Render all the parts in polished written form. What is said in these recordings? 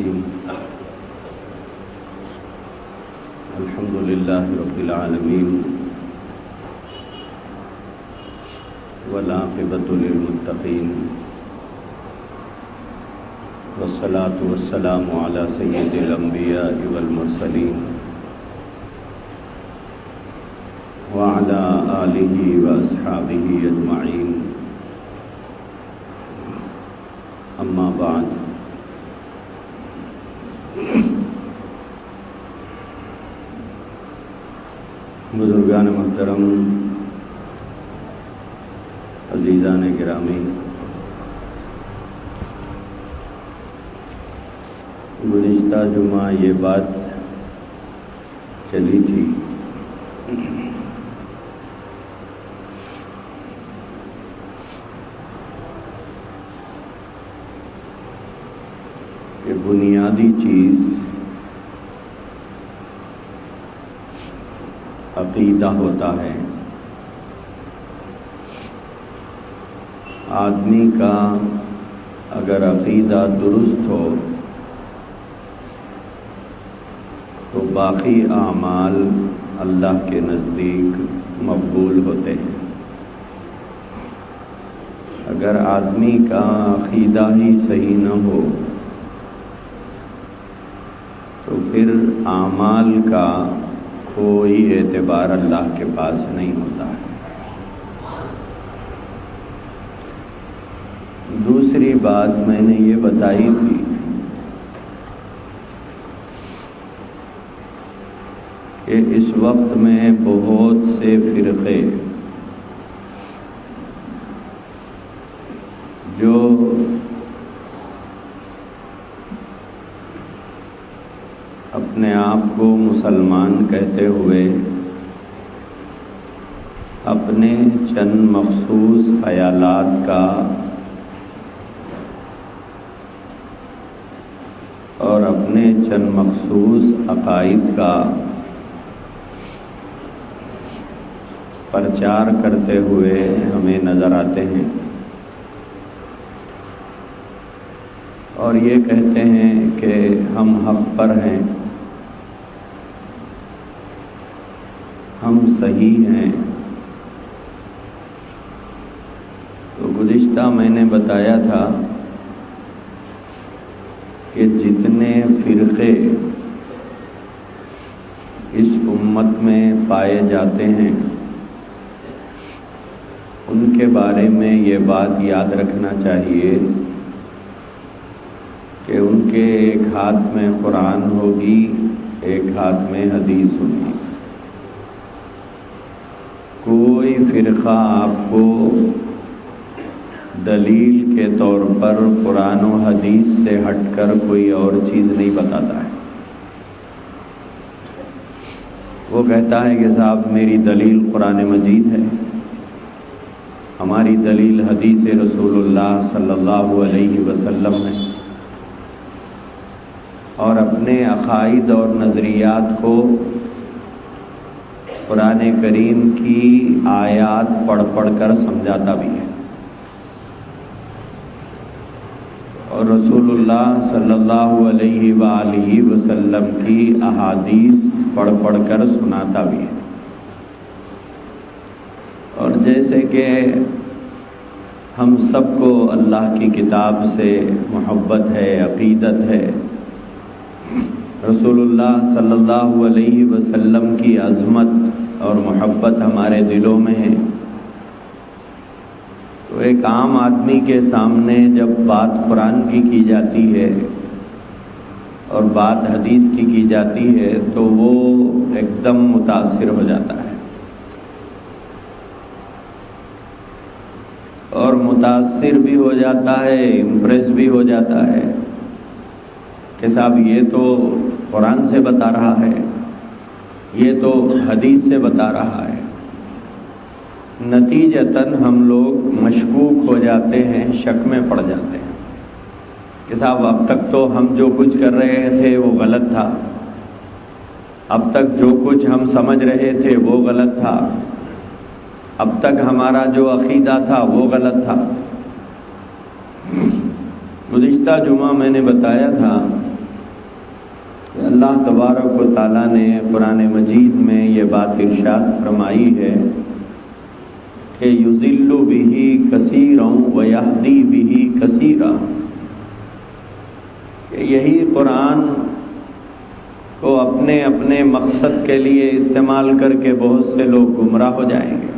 الرجيم الحمد لله رب العالمين والعاقبة للمتقين والصلاة والسلام على سيد الأنبياء والمرسلين وعلى آله وأصحابه أجمعين أما بعد بزرگان محترم، عزیزان گرامی، گزشتہ جمعہ یہ بات چلی تھی کہ بنیادی چیز عقیدہ ہوتا ہے۔ آدمی کا اگر عقیدہ درست ہو تو باقی اعمال اللہ کے نزدیک مقبول ہوتے ہیں۔ اگر آدمی کا عقیدہ ہی صحیح نہ ہو تو پھر اعمال کا کوئی اعتبار اللہ کے پاس نہیں ہوتا ہے۔ دوسری بات میں نے یہ بتائی تھی کہ اس وقت میں بہت سے فرقے جو اپنے آپ کو مسلمان کہتے ہوئے اپنے چند مخصوص خیالات کا اور اپنے چند مخصوص عقائد کا پرچار کرتے ہوئے ہمیں نظر آتے ہیں اور یہ کہتے ہیں کہ ہم حق پر ہیں، ہم صحیح ہیں۔ تو گزشتہ میں نے بتایا تھا کہ جتنے فرقے اس امت میں پائے جاتے ہیں ان کے بارے میں یہ بات یاد رکھنا چاہیے کہ ان کے ایک ہاتھ میں قرآن ہوگی، ایک ہاتھ میں حدیث ہوگی۔ کوئی فرقہ آپ کو دلیل کے طور پر قرآن و حدیث سے ہٹ کر کوئی اور چیز نہیں بتاتا ہے۔ وہ کہتا ہے کہ صاحب میری دلیل قرآن مجید ہے، ہماری دلیل حدیث رسول اللہ صلی اللہ علیہ وسلم ہے، اور اپنے عقائد اور نظریات کو قرآن کریم کی آیات پڑھ پڑھ کر سمجھاتا بھی ہے، اور رسول اللہ صلی اللہ علیہ وآلہ وسلم کی احادیث پڑھ پڑھ کر سناتا بھی ہے۔ اور جیسے کہ ہم سب کو اللہ کی کتاب سے محبت ہے، عقیدت ہے، رسول اللہ صلی اللہ علیہ وسلم کی عظمت اور محبت ہمارے دلوں میں ہے، تو ایک عام آدمی کے سامنے جب بات قرآن کی جاتی ہے اور بات حدیث کی جاتی ہے تو وہ ایک دم متاثر ہو جاتا ہے، اور متاثر بھی ہو جاتا ہے، امپریس بھی ہو جاتا ہے کہ صاحب یہ تو قرآن سے بتا رہا ہے، یہ تو حدیث سے بتا رہا ہے۔ نتیجتاً ہم لوگ مشکوک ہو جاتے ہیں، شک میں پڑ جاتے ہیں کہ صاحب اب تک تو ہم جو کچھ کر رہے تھے وہ غلط تھا، اب تک جو کچھ ہم سمجھ رہے تھے وہ غلط تھا، اب تک ہمارا جو عقیدہ تھا وہ غلط تھا۔ گزشتہ جمعہ میں نے بتایا تھا اللہ تبارک و تعالیٰ نے قرآن مجید میں یہ بات ارشاد فرمائی ہے کہ یضل بہ کثیرا ویہدی بہ کثیرا، کہ یہی قرآن کو اپنے اپنے مقصد کے لیے استعمال کر کے بہت سے لوگ گمراہ ہو جائیں گے،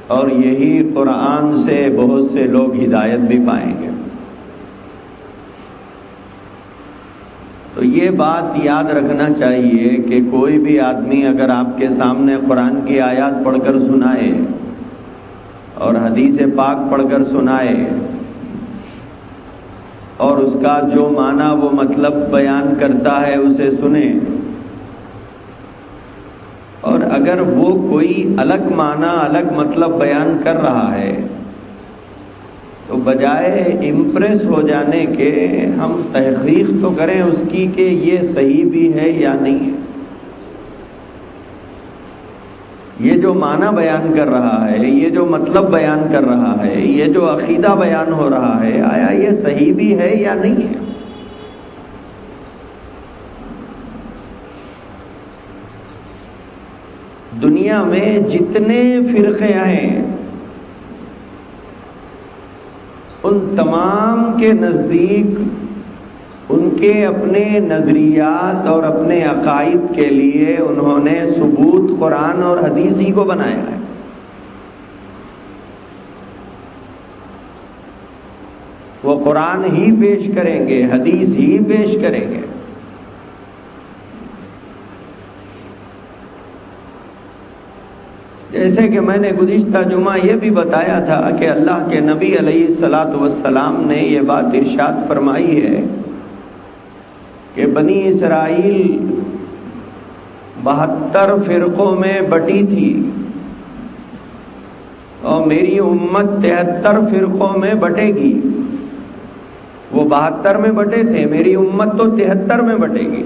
اور یہی قرآن سے بہت سے لوگ ہدایت بھی پائیں گے۔ تو یہ بات یاد رکھنا چاہیے کہ کوئی بھی آدمی اگر آپ کے سامنے قرآن کی آیات پڑھ کر سنائے اور حدیث پاک پڑھ کر سنائے اور اس کا جو معنی وہ مطلب بیان کرتا ہے اسے سنیں، اور اگر وہ کوئی الگ معنی الگ مطلب بیان کر رہا ہے تو بجائے امپریس ہو جانے کے ہم تحقیق تو کریں اس کی کہ یہ صحیح بھی ہے یا نہیں ہے، یہ جو معنی بیان کر رہا ہے، یہ جو مطلب بیان کر رہا ہے، یہ جو عقیدہ بیان ہو رہا ہے، آیا یہ صحیح بھی ہے یا نہیں ہے۔ دنیا میں جتنے فرقے ہیں ان تمام کے نزدیک ان کے اپنے نظریات اور اپنے عقائد کے لیے انہوں نے ثبوت قرآن اور حدیث ہی کو بنایا ہے۔ وہ قرآن ہی پیش کریں گے، حدیث ہی پیش کریں گے۔ جیسے کہ میں نے گزشتہ جمعہ یہ بھی بتایا تھا کہ اللہ کے نبی علیہ الصلاۃ والسلام نے یہ بات ارشاد فرمائی ہے کہ بنی اسرائیل 72 فرقوں میں بٹی تھی اور میری امت 73 فرقوں میں بٹے گی۔ وہ 72 میں بٹے تھے، میری امت تو 73 میں بٹے گی۔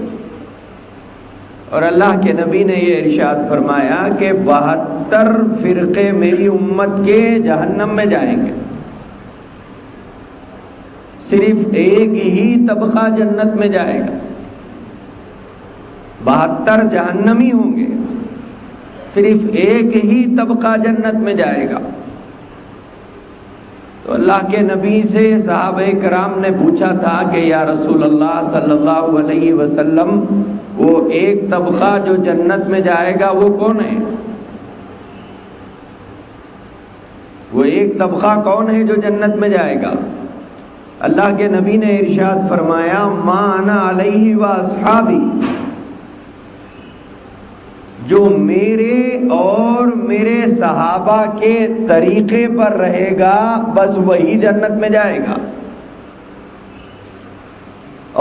اور اللہ کے نبی نے یہ ارشاد فرمایا کہ 72 فرقے میری امت کے جہنم میں جائیں گے، صرف ایک ہی طبقہ جنت میں جائے گا۔ 72 جہنمی ہوں گے، صرف ایک ہی طبقہ جنت میں جائے گا۔ تو اللہ کے نبی سے صحابہ کرام نے پوچھا تھا کہ یا رسول اللہ صلی اللہ علیہ وسلم، وہ ایک طبقہ جو جنت میں جائے گا وہ کون ہے؟ وہ ایک طبقہ کون ہے جو جنت میں جائے گا؟ اللہ کے نبی نے ارشاد فرمایا ما انا علیہ و اصحابی، جو میرے اور میرے صحابہ کے طریقے پر رہے گا بس وہی جنت میں جائے گا،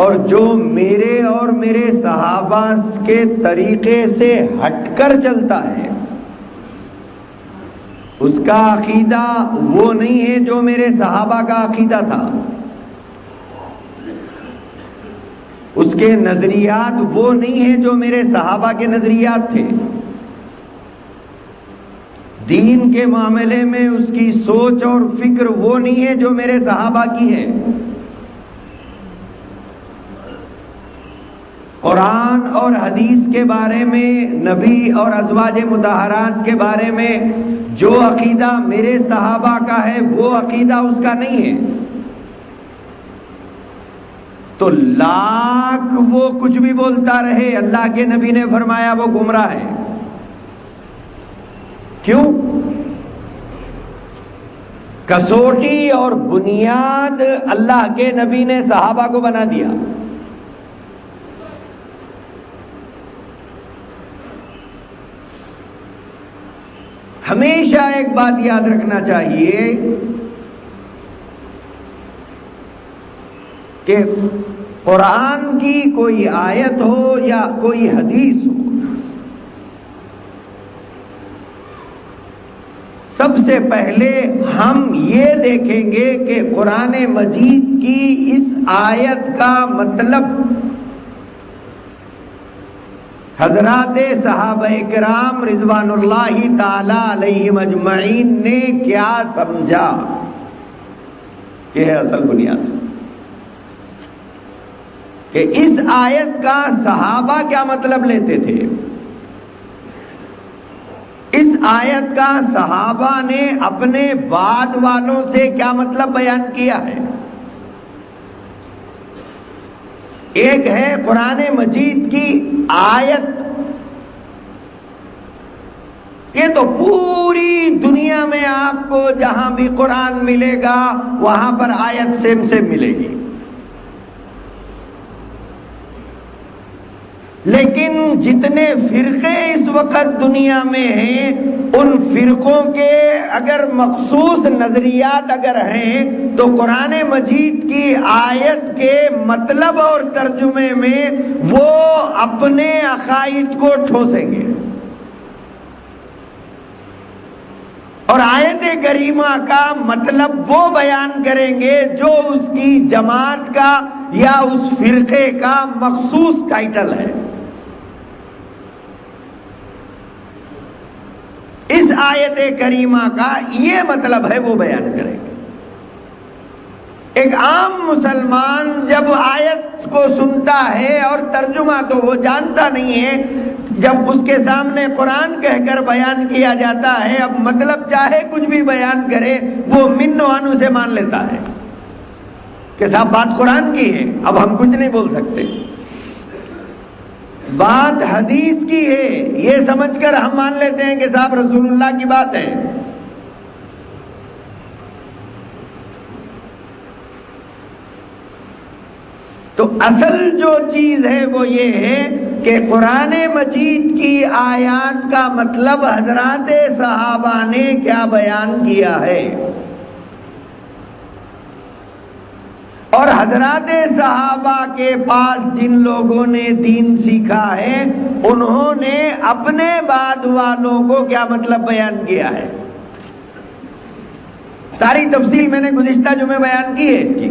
اور جو میرے اور میرے صحابہ کے طریقے سے ہٹ کر چلتا ہے اس کا عقیدہ وہ نہیں ہے جو میرے صحابہ کا عقیدہ تھا، اس کے نظریات وہ نہیں ہیں جو میرے صحابہ کے نظریات تھے، دین کے معاملے میں اس کی سوچ اور فکر وہ نہیں ہے جو میرے صحابہ کی ہے۔ قرآن اور حدیث کے بارے میں، نبی اور ازواج مطہرات کے بارے میں جو عقیدہ میرے صحابہ کا ہے وہ عقیدہ اس کا نہیں ہے، تو لاکھ وہ کچھ بھی بولتا رہے، اللہ کے نبی نے فرمایا وہ گمراہ ہے۔ کیوں؟ کسوٹی اور بنیاد اللہ کے نبی نے صحابہ کو بنا دیا۔ ہمیشہ ایک بات یاد رکھنا چاہیے کہ قرآن کی کوئی آیت ہو یا کوئی حدیث ہو، سب سے پہلے ہم یہ دیکھیں گے کہ قرآن مجید کی اس آیت کا مطلب حضرات صحابہ کرام رضوان اللہ تعالی علیہم اجمعین نے کیا سمجھا، یہ ہے اصل بنیاد کہ اس آیت کا صحابہ کیا مطلب لیتے تھے. اس آیت کا صحابہ نے اپنے بعد والوں سے کیا مطلب بیان کیا ہے. ایک ہے قرآن مجید کی آیت، یہ تو پوری دنیا میں آپ کو جہاں بھی قرآن ملے گا وہاں پر آیت سیم سیم ملے گی. لیکن جتنے فرقے اس وقت دنیا میں ہیں ان فرقوں کے اگر مخصوص نظریات اگر ہیں تو قرآن مجید کی آیت کے مطلب اور ترجمے میں وہ اپنے عقائد کو ٹھوسیں گے اور آیت کریمہ کا مطلب وہ بیان کریں گے جو اس کی جماعت کا یا اس فرقے کا مخصوص ٹائٹل ہے. اس آیت کریمہ کا یہ مطلب ہے وہ بیان کریں گے. ایک عام مسلمان جب آیت کو سنتا ہے اور ترجمہ تو وہ جانتا نہیں ہے، جب اس کے سامنے قرآن کہہ کر بیان کیا جاتا ہے، اب مطلب چاہے کچھ بھی بیان کرے وہ من و عن اسے مان لیتا ہے کہ صاحب بات قرآن کی ہے، اب ہم کچھ نہیں بول سکتے. بات حدیث کی ہے یہ سمجھ کر ہم مان لیتے ہیں کہ صاحب رسول اللہ کی بات ہے. تو اصل جو چیز ہے وہ یہ ہے کہ قرآن مجید کی آیات کا مطلب حضرات صحابہ نے کیا بیان کیا ہے، اور حضرات صحابہ کے پاس جن لوگوں نے دین سیکھا ہے انہوں نے اپنے بعد والوں کو کیا مطلب بیان کیا ہے. ساری تفصیل میں نے گزشتہ جمعے بیان کی ہے اس کی.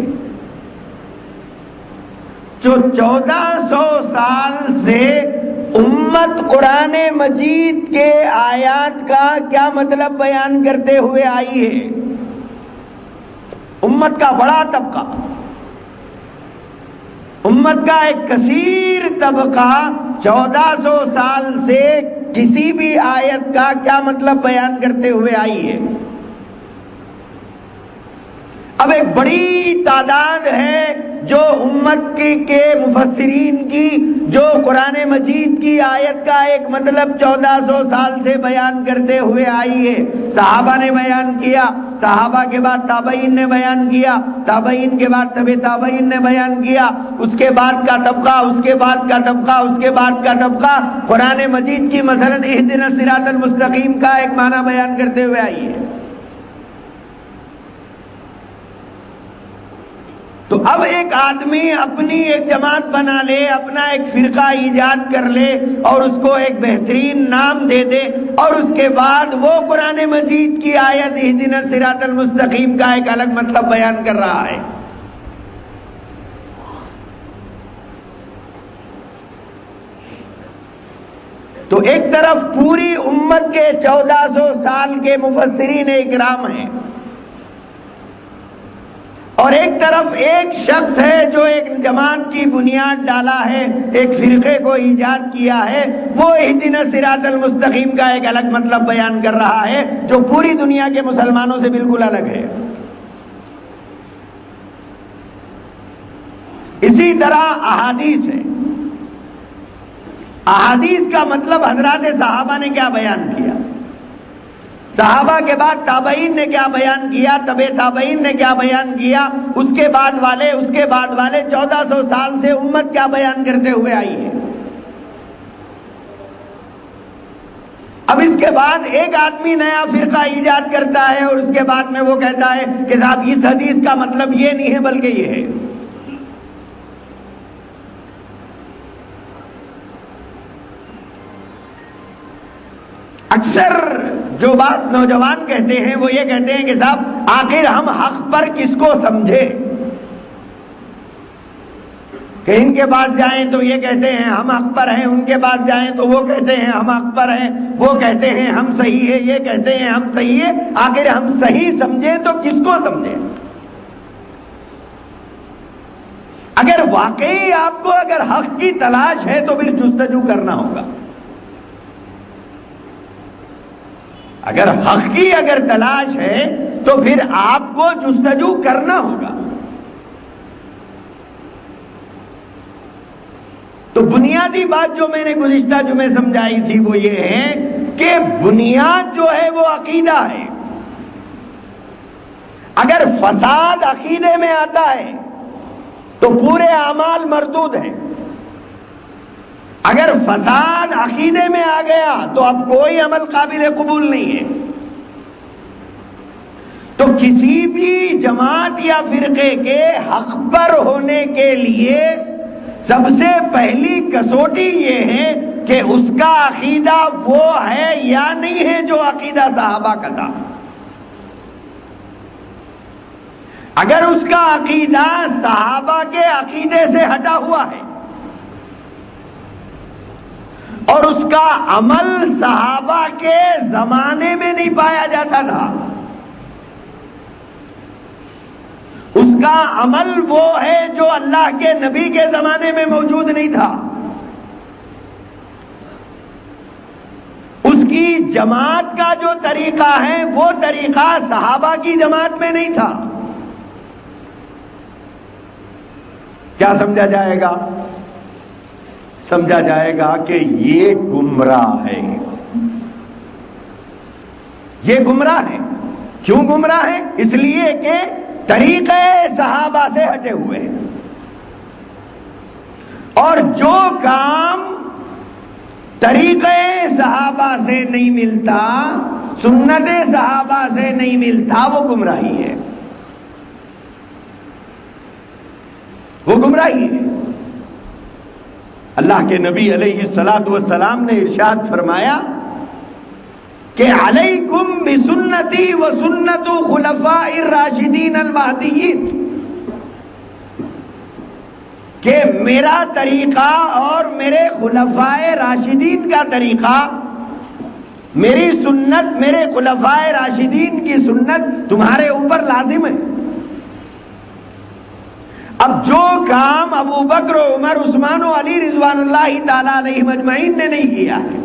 جو 1400 سال سے امت قرآن مجید کے آیات کا کیا مطلب بیان کرتے ہوئے آئی ہے، امت کا بڑا طبقہ، امت کا ایک کثیر طبقہ 1400 سال سے کسی بھی آیت کا کیا مطلب بیان کرتے ہوئے آئی ہے. اب ایک بڑی تعداد ہے جو امت کے مفسرین کی جو قرآن مجید کی آیت کا ایک مطلب 1400 سال سے بیان کرتے ہوئے آئی ہے. صحابہ نے بیان کیا، صحابہ کے بعد تابعین نے بیان کیا، تابعین کے بعد تبع تابعین نے بیان کیا، اس کے بعد کا طبقہ، اس کے بعد کا طبقہ، اس کے بعد کا طبقہ قرآن مجید کی مثلا اہدنا الصراط المستقیم کا ایک معنی بیان کرتے ہوئے آئی ہے. تو اب ایک آدمی اپنی ایک جماعت بنا لے، اپنا ایک فرقہ ایجاد کر لے اور اس کو ایک بہترین نام دے دے اور اس کے بعد وہ قرآن مجید کی آیت اہدنا الصراط المستقیم کا ایک الگ مطلب بیان کر رہا ہے. تو ایک طرف پوری امت کے 1400 سال کے مفسرین اکرام ہیں اور ایک طرف ایک شخص ہے جو ایک جماعت کی بنیاد ڈالا ہے، ایک فرقے کو ایجاد کیا ہے، وہ اہدنا الصراط المستقیم کا ایک الگ مطلب بیان کر رہا ہے جو پوری دنیا کے مسلمانوں سے بالکل الگ ہے. اسی طرح احادیث ہے. احادیث کا مطلب حضرات صحابہ نے کیا بیان کیا، صحابہ کے بعد تابعین نے کیا بیان کیا، تبع تابعین نے کیا بیان کیا، اس کے بعد والے 1400 سال سے امت کیا بیان کرتے ہوئے آئی ہے. اب اس کے بعد ایک آدمی نیا فرقہ ایجاد کرتا ہے اور اس کے بعد میں وہ کہتا ہے کہ صاحب اس حدیث کا مطلب یہ نہیں ہے بلکہ یہ ہے. اکثر جو بات نوجوان کہتے ہیں وہ یہ کہتے ہیں کہ صاحب آخر ہم حق پر کس کو سمجھے، کہ ان کے پاس جائیں تو یہ کہتے ہیں ہم حق پر ہیں، ان کے پاس جائیں تو وہ کہتے ہیں ہم حق پر ہیں، وہ کہتے ہیں ہم صحیح ہے، یہ کہتے ہیں ہم صحیح ہے، آخر ہم صحیح سمجھیں تو کس کو سمجھیں. اگر واقعی آپ کو اگر حق کی تلاش ہے تو پھر جستجو کرنا ہوگا. اگر حق کی اگر تلاش ہے تو پھر آپ کو جستجو کرنا ہوگا. تو بنیادی بات جو میں نے گزشتہ جمعے سمجھائی تھی وہ یہ ہے کہ بنیاد جو ہے وہ عقیدہ ہے. اگر فساد عقیدے میں آتا ہے تو پورے اعمال مردود ہیں. اگر فساد عقیدے میں آ گیا تو اب کوئی عمل قابل قبول نہیں ہے. تو کسی بھی جماعت یا فرقے کے حق پر ہونے کے لیے سب سے پہلی کسوٹی یہ ہے کہ اس کا عقیدہ وہ ہے یا نہیں ہے جو عقیدہ صحابہ کا تھا. اگر اس کا عقیدہ صحابہ کے عقیدے سے ہٹا ہوا ہے اور اس کا عمل صحابہ کے زمانے میں نہیں پایا جاتا تھا، اس کا عمل وہ ہے جو اللہ کے نبی کے زمانے میں موجود نہیں تھا، اس کی جماعت کا جو طریقہ ہے وہ طریقہ صحابہ کی جماعت میں نہیں تھا، کیا سمجھا جائے گا؟ سمجھا جائے گا کہ یہ گمراہ ہے. یہ گمراہ ہے. کیوں گمراہ ہے؟ اس لیے کہ طریقے صحابہ سے ہٹے ہوئے ہیں. اور جو کام طریقے صحابہ سے نہیں ملتا، سنت صحابہ سے نہیں ملتا، وہ گمراہی ہے. وہ گمراہی ہے. اللہ کے نبی علیہ الصلوۃ والسلام نے ارشاد فرمایا کہ علیکم بسنتی وسنت خلفاء الراشدین المہدیین، کہ میرا طریقہ اور میرے خلفاء راشدین کا طریقہ، میری سنت، میرے خلفاء راشدین کی سنت تمہارے اوپر لازم ہے. اب جو کام ابو بکر و عمر، عثمان و علی رضوان اللہ تعالی علیہم اجمعین نے نہیں کیا ہے،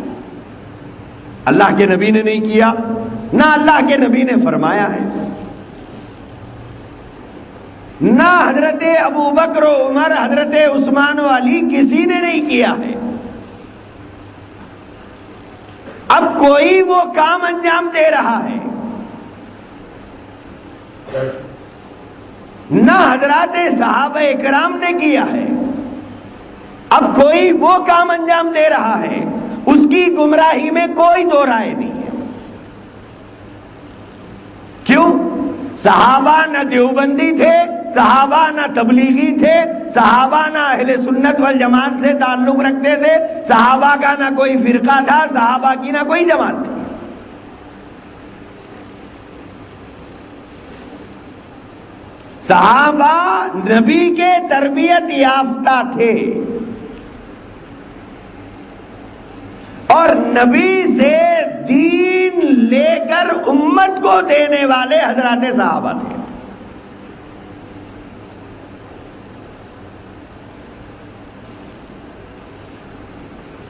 اللہ کے نبی نے نہیں کیا، نہ اللہ کے نبی نے فرمایا ہے، نہ حضرت ابو بکر و عمر، حضرت عثمان و علی کسی نے نہیں کیا ہے. اب کوئی وہ کام انجام دے رہا ہے، نہ حضرات صحابہ اکرام نے کیا ہے، اب کوئی وہ کام انجام دے رہا ہے، اس کی گمراہی میں کوئی دو رائے نہیں ہے. کیوں؟ صحابہ نہ دیوبندی تھے، صحابہ نہ تبلیغی تھے، صحابہ نہ اہل سنت والجماعت سے تعلق رکھتے تھے، صحابہ کا نہ کوئی فرقہ تھا، صحابہ کی نہ کوئی جماعت تھی. صحابہ نبی کے تربیت یافتہ تھے اور نبی سے دین لے کر امت کو دینے والے حضرات صحابہ تھے.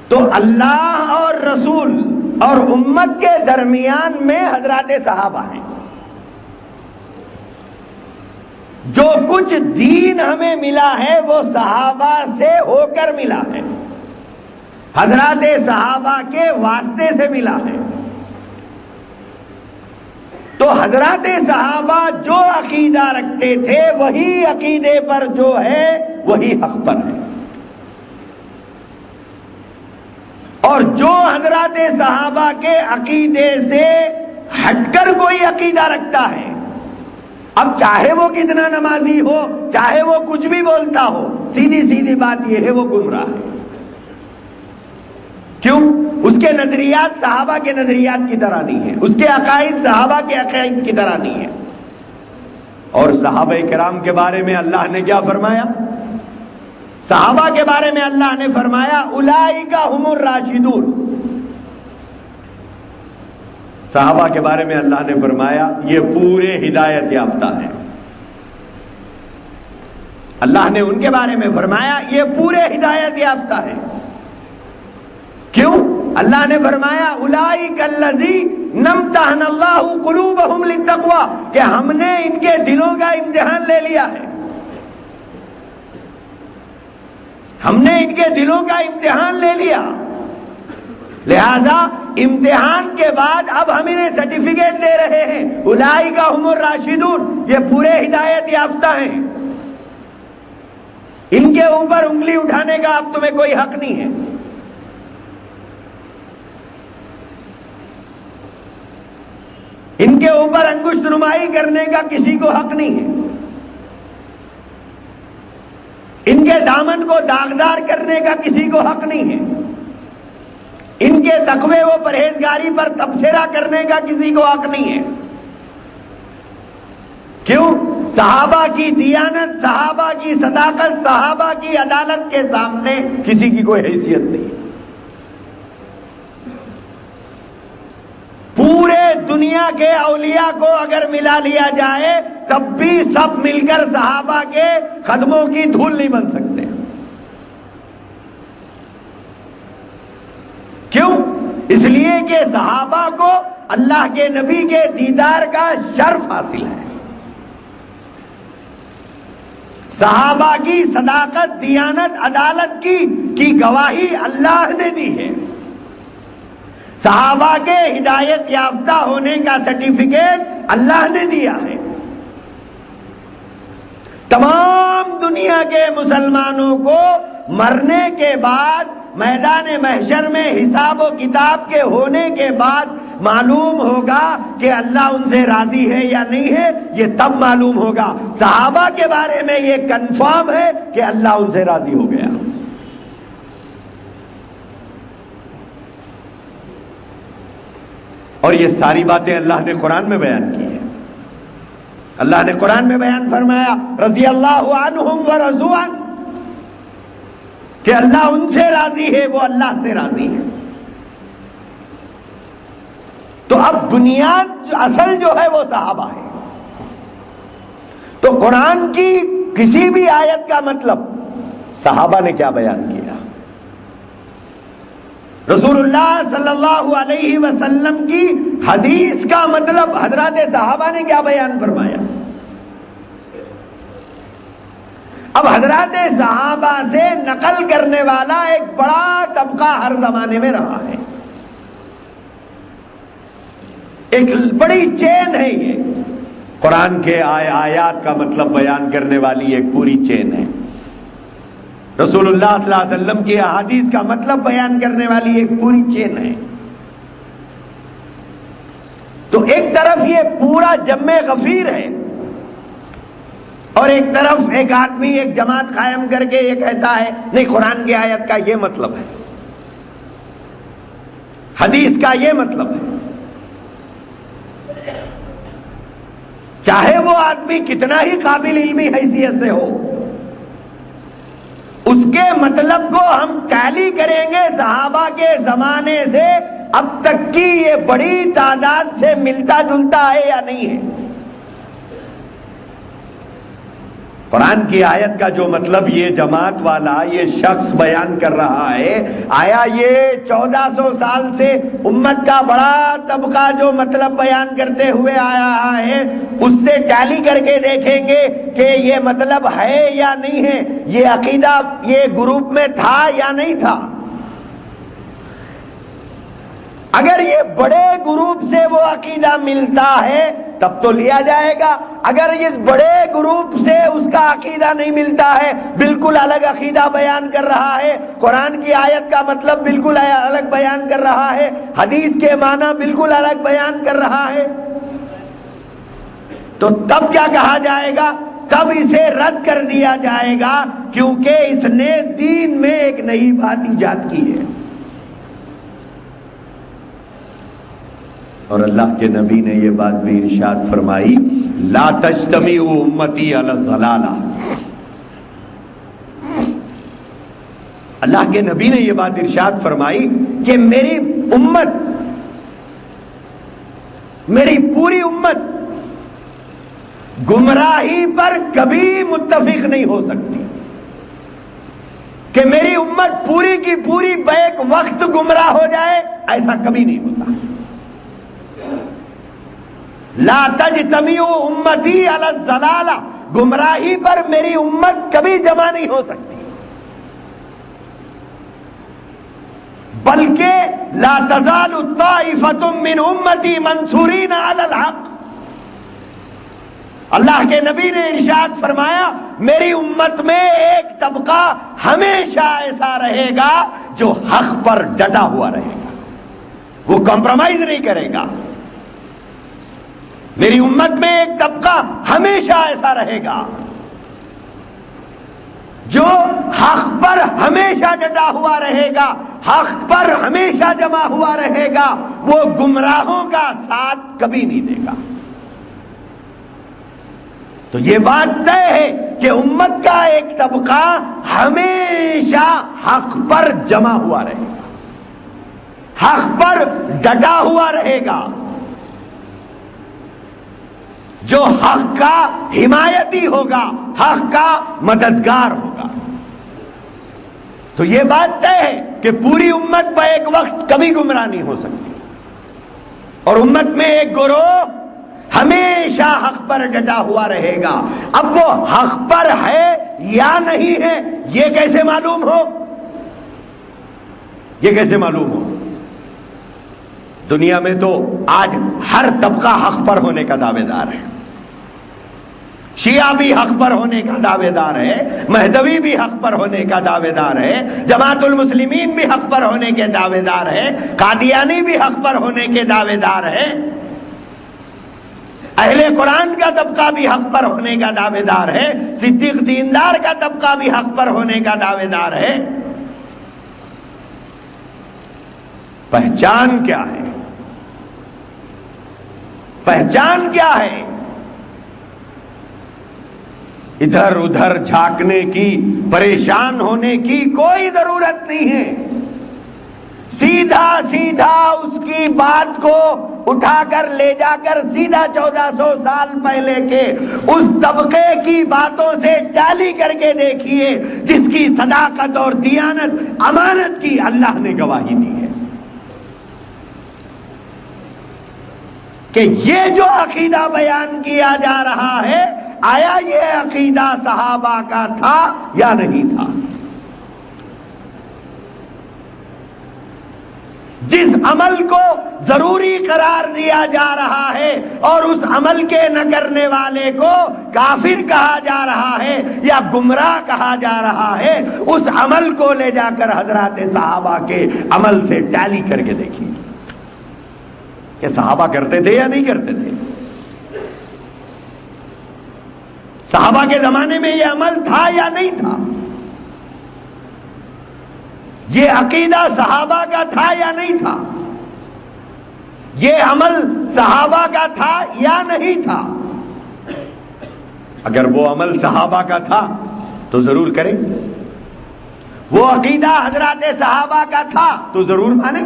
تو اللہ اور رسول اور امت کے درمیان میں حضرات صحابہ ہیں. جو کچھ دین ہمیں ملا ہے وہ صحابہ سے ہو کر ملا ہے، حضرات صحابہ کے واسطے سے ملا ہے. تو حضرات صحابہ جو عقیدہ رکھتے تھے وہی عقیدے پر جو ہے وہی حق پر ہے، اور جو حضرات صحابہ کے عقیدے سے ہٹ کر کوئی عقیدہ رکھتا ہے، اب چاہے وہ کتنا نمازی ہو، چاہے وہ کچھ بھی بولتا ہو، سیدھی سیدھی بات یہ ہے وہ گمراہ ہے. کیوں؟ اس کے نظریات صحابہ کے نظریات کی طرح نہیں ہے، اس کے عقائد صحابہ کے عقائد کی طرح نہیں ہے. اور صحابہ کرام کے بارے میں اللہ نے کیا فرمایا؟ صحابہ کے بارے میں اللہ نے فرمایا اولئک ھم الراشدون. صحابہ کے بارے میں اللہ نے فرمایا یہ پورے ہدایت یافتہ ہیں. اللہ نے ان کے بارے میں فرمایا یہ پورے ہدایت یافتہ ہیں. کیوں؟ اللہ نے فرمایا اولئک الذین امتحن اللہ قلوبہم للتقوی، کہ ہم نے ان کے دلوں کا امتحان لے لیا ہے. ہم نے ان کے دلوں کا امتحان لے لیا، لہذا امتحان کے بعد اب ہم انہیں سرٹیفکیٹ دے رہے ہیں اولئک ھم الراشدون، یہ پورے ہدایت یافتہ ہیں. ان کے اوپر انگلی اٹھانے کا اب تمہیں کوئی حق نہیں ہے. ان کے اوپر انگشت نمائی کرنے کا کسی کو حق نہیں ہے. ان کے دامن کو داغدار کرنے کا کسی کو حق نہیں ہے. ان کے تقوی و پرہیزگاری پر تبصرہ کرنے کا کسی کو حق نہیں ہے. کیوں؟ صحابہ کی دیانت، صحابہ کی صداقت، صحابہ کی عدالت کے سامنے کسی کی کوئی حیثیت نہیں. پورے دنیا کے اولیاء کو اگر ملا لیا جائے تب بھی سب مل کر صحابہ کے قدموں کی دھول نہیں بن سکتے. کیوں؟ اس لیے کہ صحابہ کو اللہ کے نبی کے دیدار کا شرف حاصل ہے. صحابہ کی صداقت، دیانت، عدالت کی گواہی اللہ نے دی ہے. صحابہ کے ہدایت یافتہ ہونے کا سرٹیفکیٹ اللہ نے دیا ہے. تمام دنیا کے مسلمانوں کو مرنے کے بعد میدان محشر میں حساب و کتاب کے ہونے کے بعد معلوم ہوگا کہ اللہ ان سے راضی ہے یا نہیں ہے. یہ تب معلوم ہوگا. صحابہ کے بارے میں یہ کنفرم ہے کہ اللہ ان سے راضی ہو گیا. اور یہ ساری باتیں اللہ نے قرآن میں بیان کی ہیں. اللہ نے قرآن میں بیان فرمایا رضی اللہ عنہم ورضوا عنہ، کہ اللہ ان سے راضی ہے، وہ اللہ سے راضی ہے. تو اب بنیاد اصل جو ہے وہ صحابہ ہے. تو قرآن کی کسی بھی آیت کا مطلب صحابہ نے کیا بیان کیا، رسول اللہ صلی اللہ علیہ وسلم کی حدیث کا مطلب حضرات صحابہ نے کیا بیان فرمایا. اب حضرات صحابہ سے نقل کرنے والا ایک بڑا طبقہ ہر زمانے میں رہا ہے. ایک بڑی چین ہے یہ. قرآن کے آیات کا مطلب بیان کرنے والی ایک پوری چین ہے. رسول اللہ صلی اللہ علیہ وسلم کی احادیث کا مطلب بیان کرنے والی ایک پوری چین ہے. تو ایک طرف یہ پورا جمع غفیر ہے اور ایک طرف ایک آدمی ایک جماعت قائم کر کے یہ کہتا ہے نہیں قرآن کی آیت کا یہ مطلب ہے، حدیث کا یہ مطلب ہے. چاہے وہ آدمی کتنا ہی قابل علمی حیثیت سے ہو، اس کے مطلب کو ہم ٹیلی کریں گے صحابہ کے زمانے سے اب تک کی یہ بڑی تعداد سے ملتا جلتا ہے یا نہیں ہے. قرآن کی آیت کا جو مطلب یہ جماعت والا یہ شخص بیان کر رہا ہے، آیا یہ 1400 سال سے امت کا بڑا طبقہ جو مطلب بیان کرتے ہوئے آیا ہے اس سے ٹیلی کر کے دیکھیں گے کہ یہ مطلب ہے یا نہیں ہے، یہ عقیدہ یہ گروپ میں تھا یا نہیں تھا. اگر یہ بڑے گروپ سے وہ عقیدہ ملتا ہے تب تو لیا جائے گا. اگر اس بڑے گروپ سے اس کا عقیدہ نہیں ملتا ہے، بالکل الگ عقیدہ بیان کر رہا ہے، قرآن کی آیت کا مطلب بالکل الگ بیان کر رہا ہے، حدیث کے معنی بالکل الگ بیان کر رہا ہے، تو تب کیا کہا جائے گا؟ تب اسے رد کر دیا جائے گا، کیونکہ اس نے دین میں ایک نئی بات ایجاد کی ہے. اور اللہ کے نبی نے یہ بات بھی ارشاد فرمائی لا تجتمع امتی علی الضلالہ. اللہ کے نبی نے یہ بات ارشاد فرمائی کہ میری امت، میری پوری امت گمراہی پر کبھی متفق نہیں ہو سکتی. کہ میری امت پوری کی پوری بیک وقت گمراہ ہو جائے، ایسا کبھی نہیں ہوتا۔ لا تجتمع امتی علی الضلالہ، گمراہی پر میری امت کبھی جمع نہیں ہو سکتی، بلکہ لا تزال طائفۃ من امتی منصورین علی الحق۔ اللہ کے نبی نے ارشاد فرمایا میری امت میں ایک طبقہ ہمیشہ ایسا رہے گا جو حق پر ڈٹا ہوا رہے گا، وہ کمپرومائز نہیں کرے گا۔ میری امت میں ایک طبقہ ہمیشہ ایسا رہے گا جو حق پر ہمیشہ ڈٹا ہوا رہے گا، حق پر ہمیشہ جمع ہوا رہے گا، وہ گمراہوں کا ساتھ کبھی نہیں دے گا۔ تو یہ بات طے ہے کہ امت کا ایک طبقہ ہمیشہ حق پر جمع ہوا رہے گا، حق پر ڈٹا ہوا رہے گا، جو حق کا حمایتی ہوگا، حق کا مددگار ہوگا۔ تو یہ بات طے ہے کہ پوری امت پر ایک وقت کبھی گمراہ نہیں ہو سکتی، اور امت میں ایک گروہ ہمیشہ حق پر ڈٹا ہوا رہے گا۔ اب وہ حق پر ہے یا نہیں ہے یہ کیسے معلوم ہو؟ یہ کیسے معلوم ہو؟ دنیا میں تو آج ہر طبقہ حق پر ہونے کا دعوے دار ہے، شیعہ بھی حق پر ہونے کا دعوے دار ہے، مہدوی بھی حق پر ہونے کا دعوے دار ہے، جماعت المسلمین بھی حق پر ہونے کے دعوے دار ہے، قادیانی بھی حق پر ہونے کے دعوے دار ہے، اہل قرآن کا طبقہ بھی حق پر ہونے کا دعوے دار ہے، صدیق دیندار کا طبقہ بھی حق پر ہونے کا دعوے دار ہے۔ پہچان کیا ہے؟ پہچان کیا ہے؟ ادھر ادھر جھانکنے کی، پریشان ہونے کی کوئی ضرورت نہیں ہے۔ سیدھا سیدھا اس کی بات کو اٹھا کر لے جا کر سیدھا 1400 سال پہلے کے اس طبقے کی باتوں سے ٹالی کر کے دیکھیے جس کی صداقت اور دیانت، امانت کی اللہ نے گواہی دی ہے کہ یہ جو عقیدہ بیان کیا جا رہا ہے، آیا یہ عقیدہ صحابہ کا تھا یا نہیں تھا؟ جس عمل کو ضروری قرار دیا جا رہا ہے اور اس عمل کے نہ کرنے والے کو کافر کہا جا رہا ہے یا گمراہ کہا جا رہا ہے، اس عمل کو لے جا کر حضرات صحابہ کے عمل سے ٹیلی کر کے دیکھیے کہ صحابہ کرتے تھے یا نہیں کرتے تھے۔ صحابہ کے زمانے میں یہ عمل تھا یا نہیں تھا؟ یہ عقیدہ صحابہ کا تھا یا نہیں تھا؟ یہ عمل صحابہ کا تھا یا نہیں تھا؟ اگر وہ عمل صحابہ کا تھا تو ضرور کریں، وہ عقیدہ حضرات صحابہ کا تھا تو ضرور مانیں۔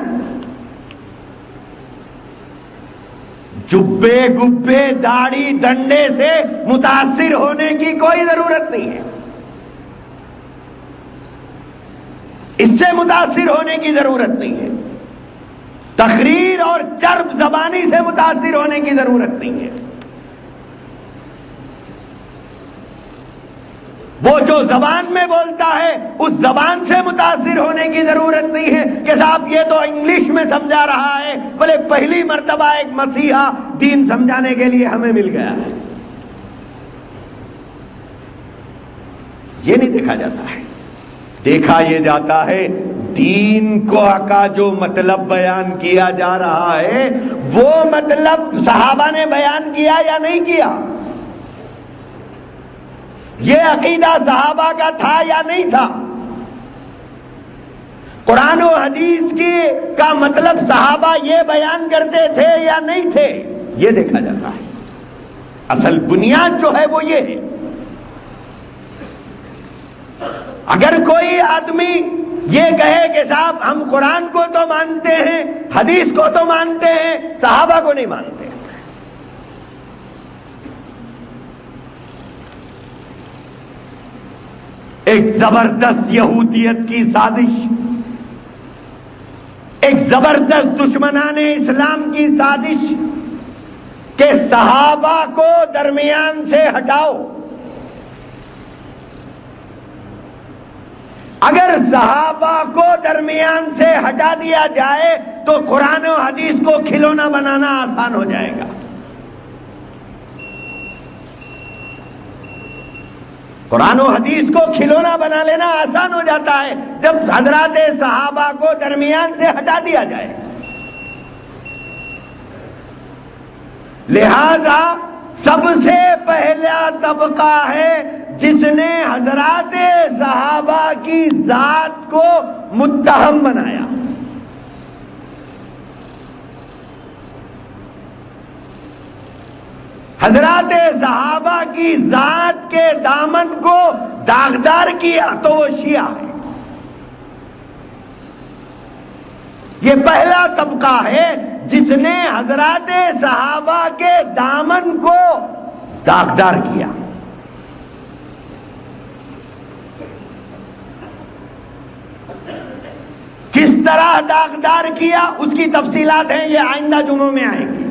جبے گبے داڑھی ڈنڈے سے متاثر ہونے کی کوئی ضرورت نہیں ہے، اس سے متاثر ہونے کی ضرورت نہیں ہے، تقریر اور چرب زبانی سے متاثر ہونے کی ضرورت نہیں ہے۔ وہ جو زبان میں بولتا ہے اس زبان سے متاثر ہونے کی ضرورت نہیں ہے کہ صاحب یہ تو انگلش میں سمجھا رہا ہے، بولے پہلی مرتبہ ایک مسیحا دین سمجھانے کے لیے ہمیں مل گیا ہے۔ یہ نہیں دیکھا جاتا ہے، دیکھا یہ جاتا ہے دین کا جو مطلب بیان کیا جا رہا ہے وہ مطلب صحابہ نے بیان کیا یا نہیں کیا، یہ عقیدہ صحابہ کا تھا یا نہیں تھا، قرآن و حدیث کا مطلب صحابہ یہ بیان کرتے تھے یا نہیں تھے، یہ دیکھا جاتا ہے۔ اصل بنیاد جو ہے وہ یہ ہے۔ اگر کوئی آدمی یہ کہے کہ صاحب ہم قرآن کو تو مانتے ہیں، حدیث کو تو مانتے ہیں، صحابہ کو نہیں مانتے، ایک زبردست یہودیت کی سازش، ایک زبردست دشمنان اسلام کی سازش کہ صحابہ کو درمیان سے ہٹاؤ. اگر صحابہ کو درمیان سے ہٹا دیا جائے تو قرآن و حدیث کو کھلونا بنانا آسان ہو جائے گا. قرآن و حدیث کو کھلونا بنا لینا آسان ہو جاتا ہے جب حضرات صحابہ کو درمیان سے ہٹا دیا جائے. لہذا سب سے پہلا طبقہ ہے جس نے حضرات صحابہ کی ذات کو متہم بنایا. حضرات صحابہ کی ذات کے دامن کو داغدار کیا تو وہ شیعہ ہے. یہ پہلا طبقہ ہے جس نے حضرات صحابہ کے دامن کو داغدار کیا. کس طرح داغدار کیا اس کی تفصیلات ہیں، یہ آئندہ جمعوں میں آئیں گی.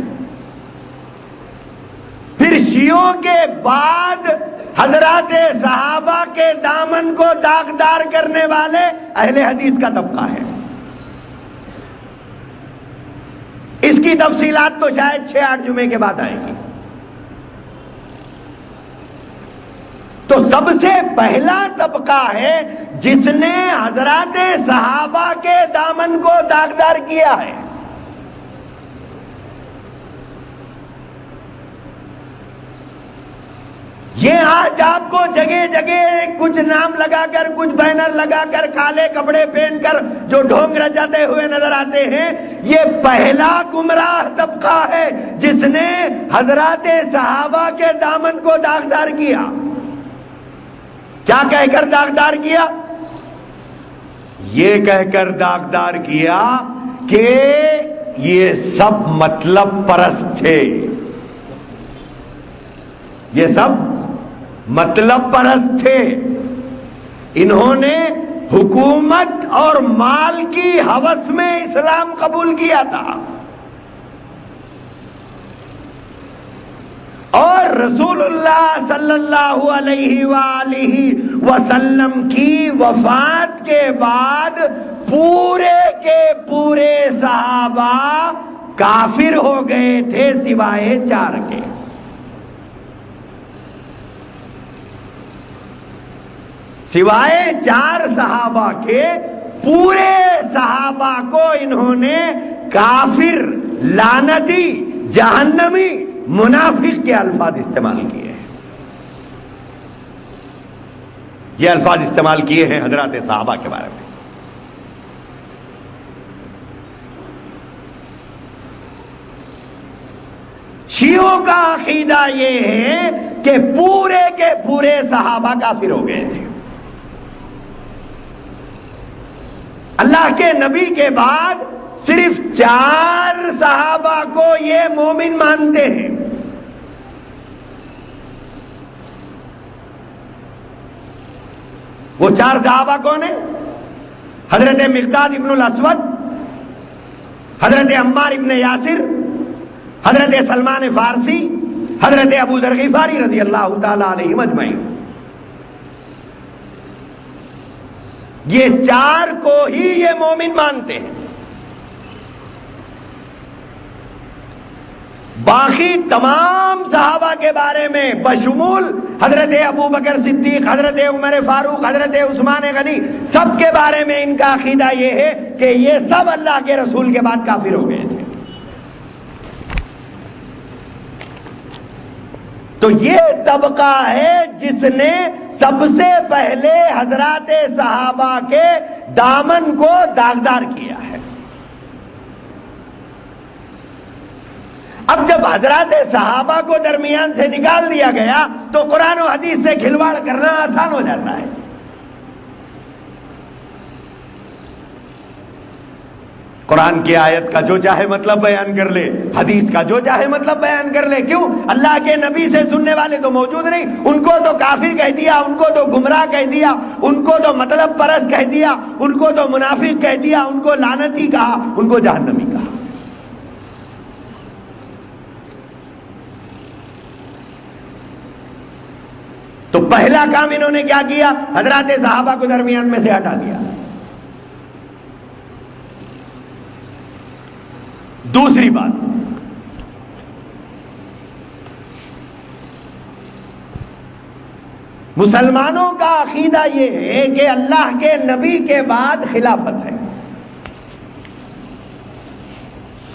پھر شیعوں کے بعد حضرات صحابہ کے دامن کو داغدار کرنے والے اہل حدیث کا طبقہ ہے. اس کی تفصیلات تو شاید 6-8 جمعے کے بعد آئیں گی. تو سب سے پہلا طبقہ ہے جس نے حضرات صحابہ کے دامن کو داغدار کیا ہے. یہ آج آپ کو جگہ جگہ کچھ نام لگا کر، کچھ بینر لگا کر، کالے کپڑے پہن کر جو ڈھونگ رچاتے ہوئے نظر آتے ہیں، یہ پہلا گمراہ طبقہ ہے جس نے حضرات صحابہ کے دامن کو داغدار کیا. کیا کہہ کر داغدار کیا؟ یہ کہہ کر داغدار کیا کہ یہ سب مطلب پرست تھے، یہ سب مطلب پرست تھے. انہوں نے حکومت اور مال کی ہوس میں اسلام قبول کیا تھا اور رسول اللہ صلی اللہ علیہ وآلہ وسلم کی وفات کے بعد پورے کے پورے صحابہ کافر ہو گئے تھے سوائے 4 کے. سوائے 4 صحابہ کے پورے صحابہ کو انہوں نے کافر، لعنتی، جہنمی، منافق کے الفاظ استعمال کیے ہیں. یہ الفاظ استعمال کیے ہیں حضرات صحابہ کے بارے میں. شیعوں کا عقیدہ یہ ہے کہ پورے کے پورے صحابہ کافر ہو گئے تھے. اللہ کے نبی کے بعد صرف 4 صحابہ کو یہ مومن مانتے ہیں. وہ 4 صحابہ کون ہیں؟ حضرت مقداد ابن الاسود، حضرت عمار ابن یاسر، حضرت سلمان فارسی، حضرت ابو ذر غفاری رضی اللہ تعالی علیہم اجمعین. یہ 4 کو ہی یہ مومن مانتے ہیں. باقی تمام صحابہ کے بارے میں بشمول حضرت ابو بکر صدیق، حضرت عمر فاروق، حضرت عثمان غنی، سب کے بارے میں ان کا عقیدہ یہ ہے کہ یہ سب اللہ کے رسول کے بعد کافر ہو گئے تھے. تو یہ طبقہ ہے جس نے سب سے پہلے حضرات صحابہ کے دامن کو داغدار کیا ہے. اب جب حضرات صحابہ کو درمیان سے نکال دیا گیا تو قرآن و حدیث سے کھلواڑ کرنا آسان ہو جاتا ہے. قرآن کی آیت کا جو چاہے مطلب بیان کر لے، حدیث کا جو چاہے مطلب بیان کر لے. کیوں؟ اللہ کے نبی سے سننے والے تو موجود نہیں. ان کو تو کافر کہہ دیا، ان کو تو گمراہ کہہ دیا، ان کو تو مطلب پرست کہہ دیا، ان کو تو منافق کہہ دیا، ان کو لعنتی کہا، ان کو جہنمی کہا. تو پہلا کام انہوں نے کیا کیا؟ حضرات صحابہ کو درمیان میں سے ہٹا دیا. دوسری بات، مسلمانوں کا عقیدہ یہ ہے کہ اللہ کے نبی کے بعد خلافت ہے.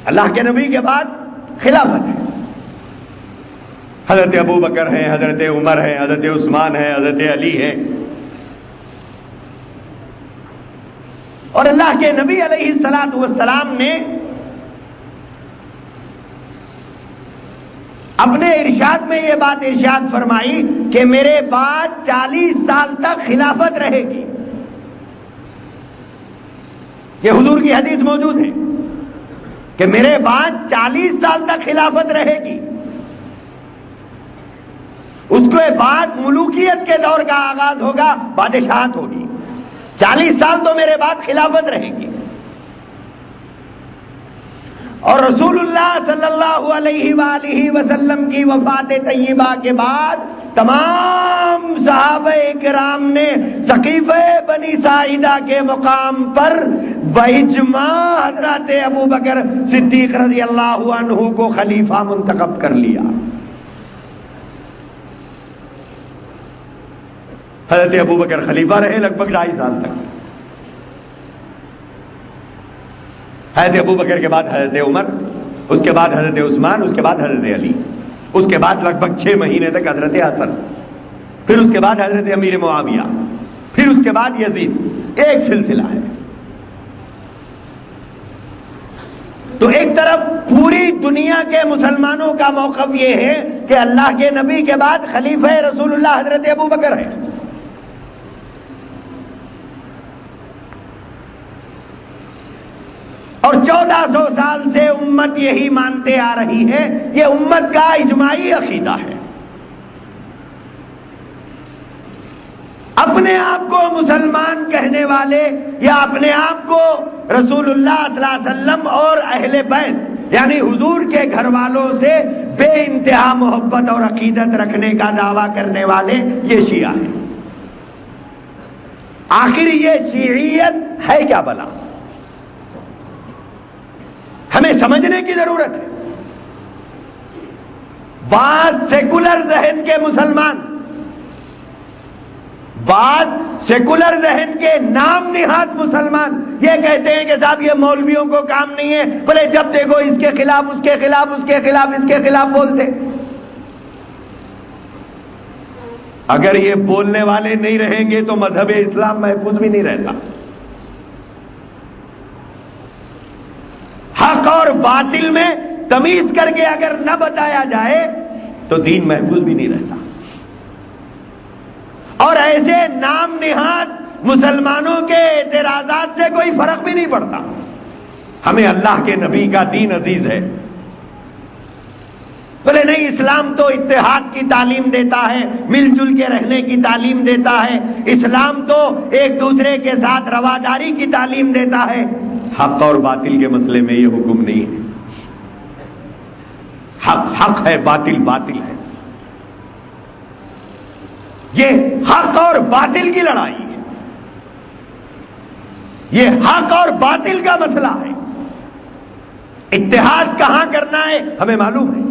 اللہ کے نبی کے بعد خلافت ہے. حضرت ابو بکر ہیں، حضرت عمر ہیں، حضرت عثمان ہیں، حضرت علی ہیں. اور اللہ کے نبی علیہ السلام نے اپنے ارشاد میں یہ بات ارشاد فرمائی کہ میرے بعد 40 سال تک خلافت رہے گی. یہ حضور کی حدیث موجود ہے کہ میرے بعد 40 سال تک خلافت رہے گی. اس کے بعد ملوکیت کے دور کا آغاز ہوگا، بادشاہت ہوگی. 40 سال تو میرے بعد خلافت رہے گی. اور رسول اللہ صلی اللہ علیہ وآلہ وسلم کی وفات طیبہ کے بعد تمام صحابہ کرام نے سقیفہ بنی ساعدہ کے مقام پر باجماع حضرت ابو بکر صدیق رضی اللہ عنہ کو خلیفہ منتخب کر لیا. حضرت ابو بکر خلیفہ رہے لگ بھگ 2.5 سال تک. حضرت ابو بکر کے بعد حضرت عمر، اس کے بعد حضرت عثمان، اس کے بعد حضرت علی، اس کے بعد لگ بھگ 6 مہینے تک حضرت حسن، پھر اس کے بعد حضرت امیر معاویہ، پھر اس کے بعد یزید. ایک سلسلہ ہے. تو ایک طرف پوری دنیا کے مسلمانوں کا موقف یہ ہے کہ اللہ کے نبی کے بعد خلیفہ رسول اللہ حضرت ابو بکر ہے. اور 1400 سال سے امت یہی مانتے آ رہی ہے. یہ امت کا اجماعی عقیدہ ہے. اپنے آپ کو مسلمان کہنے والے یا اپنے آپ کو رسول اللہ صلی اللہ علیہ وسلم اور اہل بیت یعنی حضور کے گھر والوں سے بے انتہا محبت اور عقیدت رکھنے کا دعویٰ کرنے والے یہ شیعہ ہیں. آخر یہ شیعیت ہے کیا بلا؟ ہمیں سمجھنے کی ضرورت ہے. بعض سیکولر ذہن کے مسلمان، بعض سیکولر ذہن کے نام نہاد مسلمان یہ کہتے ہیں کہ صاحب یہ مولویوں کو کام نہیں ہے، بولے جب دیکھو اس کے خلاف، اس کے خلاف، اس کے خلاف، اس کے خلاف بولتے. اگر یہ بولنے والے نہیں رہیں گے تو مذہب اسلام محفوظ بھی نہیں رہتا. حق اور باطل میں تمیز کر کے اگر نہ بتایا جائے تو دین محفوظ بھی نہیں رہتا. اور ایسے نام نہاد مسلمانوں کے اعتراضات سے کوئی فرق بھی نہیں پڑتا. ہمیں اللہ کے نبی کا دین عزیز ہے. بولے نہیں، اسلام تو اتحاد کی تعلیم دیتا ہے، مل جل کے رہنے کی تعلیم دیتا ہے، اسلام تو ایک دوسرے کے ساتھ رواداری کی تعلیم دیتا ہے. حق اور باطل کے مسئلے میں یہ حکم نہیں ہے. حق حق ہے، باطل باطل ہے. یہ حق اور باطل کی لڑائی ہے. یہ حق اور باطل کا مسئلہ ہے. اتحاد کہاں کرنا ہے ہمیں معلوم ہے.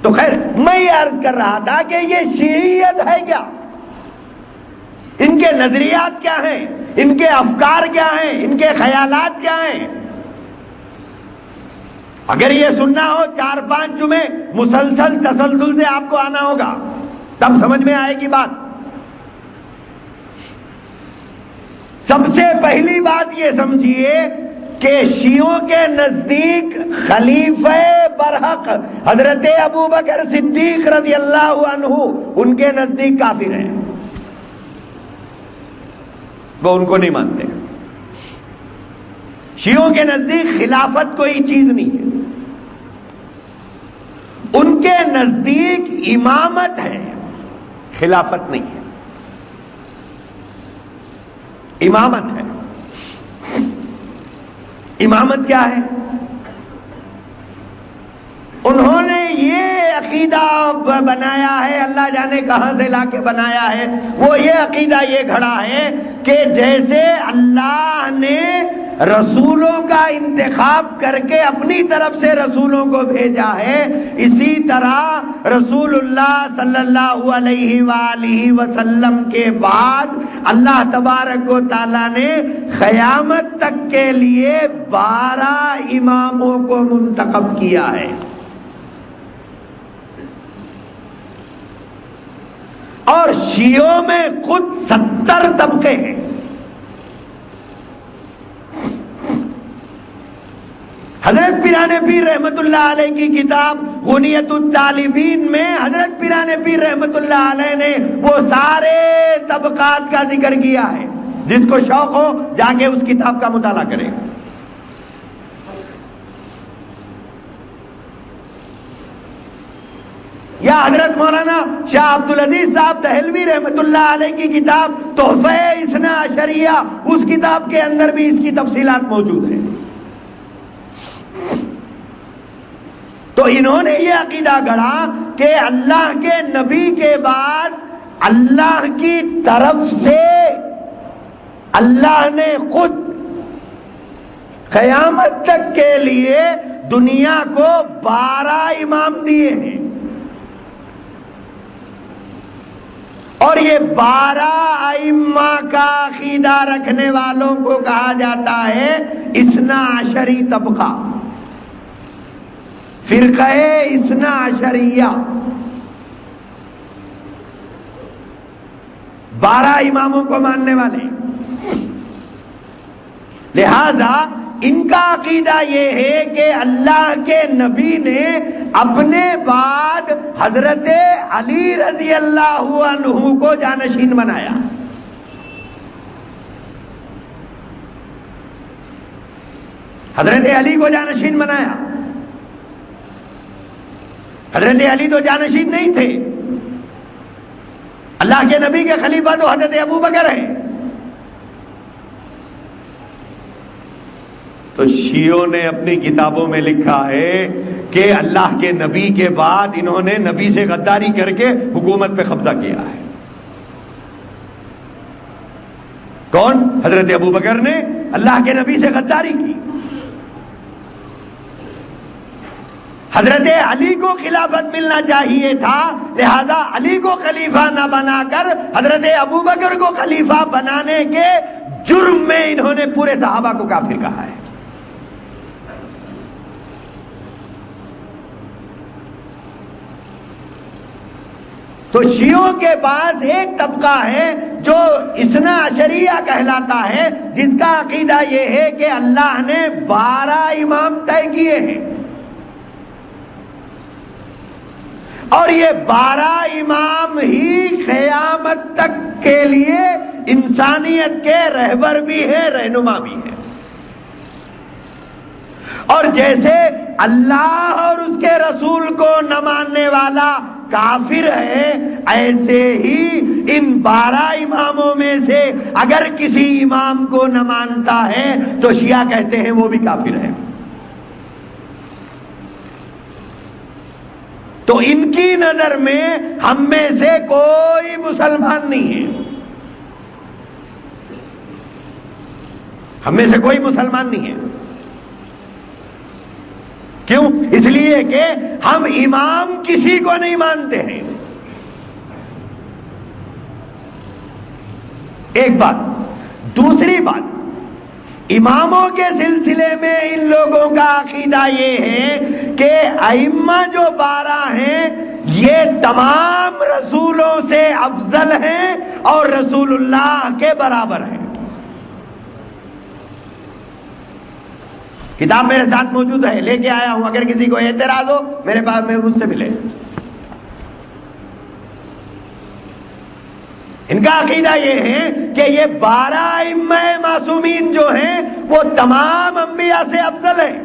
تو خیر، میں یہ عرض کر رہا تھا کہ یہ شیعیت ہے کیا؟ ان کے نظریات کیا ہیں؟ ان کے افکار کیا ہیں؟ ان کے خیالات کیا ہیں؟ اگر یہ سننا ہو 4-5 جمعے مسلسل تسلسل سے آپ کو آنا ہوگا، تب سمجھ میں آئے گی بات. سب سے پہلی بات یہ سمجھیے کہ شیعوں کے نزدیک خلیفہ برحق حضرت ابو بکر صدیق رضی اللہ عنہ ان کے نزدیک کافر ہیں. وہ ان کو نہیں مانتے. شیعوں کے نزدیک خلافت کوئی چیز نہیں ہے، ان کے نزدیک امامت ہے، خلافت نہیں ہے، امامت ہے۔ امامت کیا ہے؟ انہوں نے یہ عقیدہ بنایا ہے، اللہ جانے کہاں سے لا کے بنایا ہے، وہ یہ عقیدہ یہ گھڑا ہے کہ جیسے اللہ نے رسولوں کا انتخاب کر کے اپنی طرف سے رسولوں کو بھیجا ہے، اسی طرح رسول اللہ صلی اللہ علیہ وآلہ وسلم کے بعد اللہ تبارک و تعالیٰ نے قیامت تک کے لیے 12 اماموں کو منتخب کیا ہے، اور شیعوں میں خود 70 طبقے ہیں۔ حضرت پیران پیر رحمت اللہ علیہ کی کتاب غنیت الطالبین میں حضرت پیران پیر رحمت اللہ علیہ نے وہ سارے طبقات کا ذکر کیا ہے، جس کو شوق ہو جا کے اس کتاب کا مطالعہ کرے۔ یا حضرت مولانا شاہ عبدالعزیز صاحب دہلوی رحمت اللہ علیہ کی کتاب تحفہ اثنا عشریہ، اس کتاب کے اندر بھی اس کی تفصیلات موجود ہیں۔ تو انہوں نے یہ عقیدہ گڑھا کہ اللہ کے نبی کے بعد اللہ کی طرف سے اللہ نے خود قیامت تک کے لیے دنیا کو 12 امام دیے ہیں، اور یہ 12 ائمہ کا عقیدہ رکھنے والوں کو کہا جاتا ہے اثنا عشری طبقہ، فرقہ اثنا عشریہ۔ 12 اماموں کو ماننے والے، لہذا ان کا عقیدہ یہ ہے کہ اللہ کے نبی نے اپنے بعد حضرت علی رضی اللہ عنہ کو جانشین بنایا۔ حضرت علی کو جانشین بنایا۔ حضرت علی تو جانشین نہیں تھے، اللہ کے نبی کے خلیفہ تو حضرت ابوبکر ہیں۔ تو شیعوں نے اپنی کتابوں میں لکھا ہے کہ اللہ کے نبی کے بعد انہوں نے نبی سے غداری کر کے حکومت پہ قبضہ کیا ہے۔ کون؟ حضرت ابوبکر نے اللہ کے نبی سے غداری کی۔ حضرت علی کو خلافت ملنا چاہیے تھا، لہذا علی کو خلیفہ نہ بنا کر حضرت ابوبکر کو خلیفہ بنانے کے جرم میں انہوں نے پورے صحابہ کو کافر کہا ہے۔ تو شیعوں کے پاس ایک طبقہ ہے جو اثنا عشریہ کہلاتا ہے، جس کا عقیدہ یہ ہے کہ اللہ نے 12 امام طے کیے ہیں، اور یہ 12 امام ہی قیامت تک کے لیے انسانیت کے رہبر بھی ہیں، رہنما بھی ہیں۔ اور جیسے اللہ اور اس کے رسول کو نہ ماننے والا کافر ہے، ایسے ہی ان 12 اماموں میں سے اگر کسی امام کو نہ مانتا ہے تو شیعہ کہتے ہیں وہ بھی کافر ہے۔ تو ان کی نظر میں ہم میں سے کوئی مسلمان نہیں ہے، ہم میں سے کوئی مسلمان نہیں ہے۔ کیوں؟ اس لیے کہ ہم امام کسی کو نہیں مانتے ہیں۔ ایک بات۔ دوسری بات، اماموں کے سلسلے میں ان لوگوں کا عقیدہ یہ ہے کہ ائمہ جو 12 ہیں یہ تمام رسولوں سے افضل ہیں اور رسول اللہ کے برابر ہیں۔ کتاب میرے ساتھ موجود ہے، لے کے آیا ہوں، اگر کسی کو اعتراض ہو میرے پاس میں مجھ سے ملے۔ ان کا عقیدہ یہ ہے کہ یہ 12 ائمہ معصومین جو ہیں وہ تمام انبیاء سے افضل ہے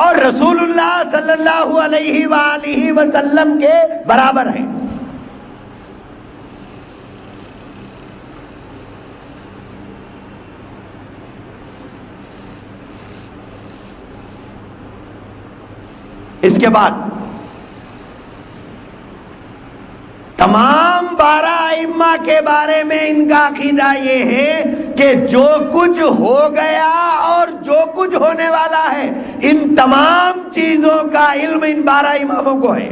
اور رسول اللہ صلی اللہ علیہ وآلہ وسلم کے برابر ہیں۔ اس کے بعد تمام 12 ائمہ کے بارے میں ان کا عقیدہ یہ ہے کہ جو کچھ ہو گیا اور جو کچھ ہونے والا ہے ان تمام چیزوں کا علم ان 12 اماموں کو ہے۔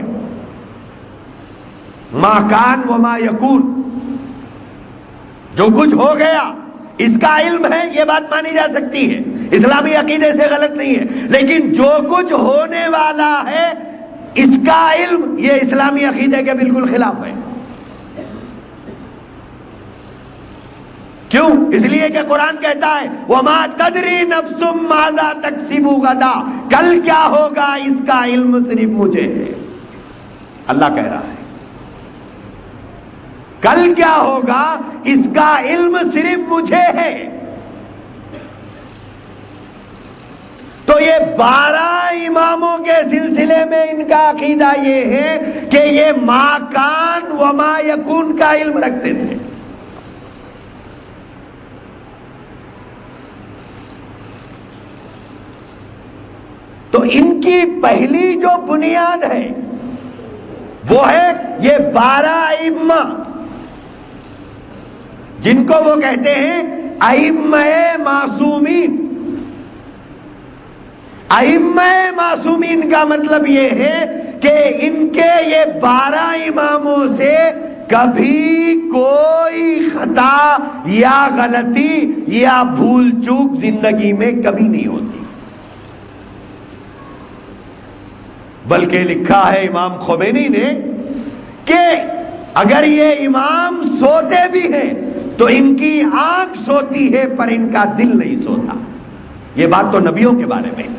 ما کان و ما یکون، جو کچھ ہو گیا اس کا علم ہے، یہ بات مانی جا سکتی ہے، اسلامی عقیدے سے غلط نہیں ہے، لیکن جو کچھ ہونے والا ہے اس کا علم یہ اسلامی عقیدے کے بالکل خلاف ہے۔ کیوں؟ اس لیے کہ قرآن کہتا ہے وَمَا تَدْرِي نَفْسٌ مَاذَا تَكْسِبُ غَدًا، کل کیا ہوگا اس کا علم صرف مجھے ہے۔ اللہ کہہ رہا ہے کل کیا ہوگا اس کا علم صرف مجھے ہے۔ تو یہ 12 اماموں کے سلسلے میں ان کا عقیدہ یہ ہے کہ یہ ما کان و ما یکون کا علم رکھتے تھے۔ تو ان کی پہلی جو بنیاد ہے وہ ہے یہ 12 ائمہ جن کو وہ کہتے ہیں ائمہ معصومین۔ ائمہ معصومین کا مطلب یہ ہے کہ ان کے یہ 12 اماموں سے کبھی کوئی خطا یا غلطی یا بھول چوک زندگی میں کبھی نہیں ہوتی، بلکہ لکھا ہے امام خمینی نے کہ اگر یہ امام سوتے بھی ہیں تو ان کی آنکھ سوتی ہے پر ان کا دل نہیں سوتا۔ یہ بات تو نبیوں کے بارے میں ہے،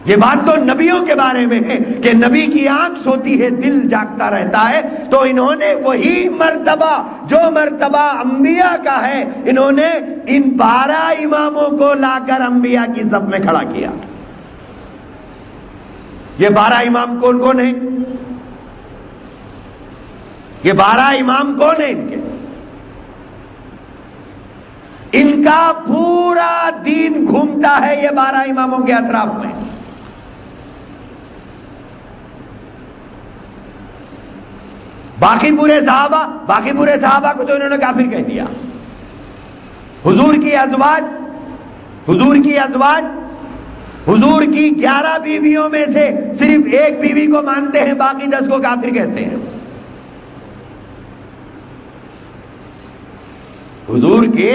یہ بات تو نبیوں کے بارے میں ہے کہ نبی کی آنکھ سوتی ہے دل جاگتا رہتا ہے۔ تو انہوں نے وہی مرتبہ جو مرتبہ انبیاء کا ہے انہوں نے ان 12 اماموں کو لا کر انبیاء کی صف میں کھڑا کیا۔ یہ 12 امام کون کون ہیں؟ یہ 12 امام کون ہیں؟ ان کا پورا دین گھومتا ہے یہ 12 اماموں کے اطراف میں۔ باقی پورے صحابہ کو تو انہوں نے کافر کہہ دیا۔ حضور کی ازواج حضور کی 11 بیویوں میں سے صرف ایک بیوی کو مانتے ہیں، باقی 10 کو کافر کہتے ہیں۔ حضور کے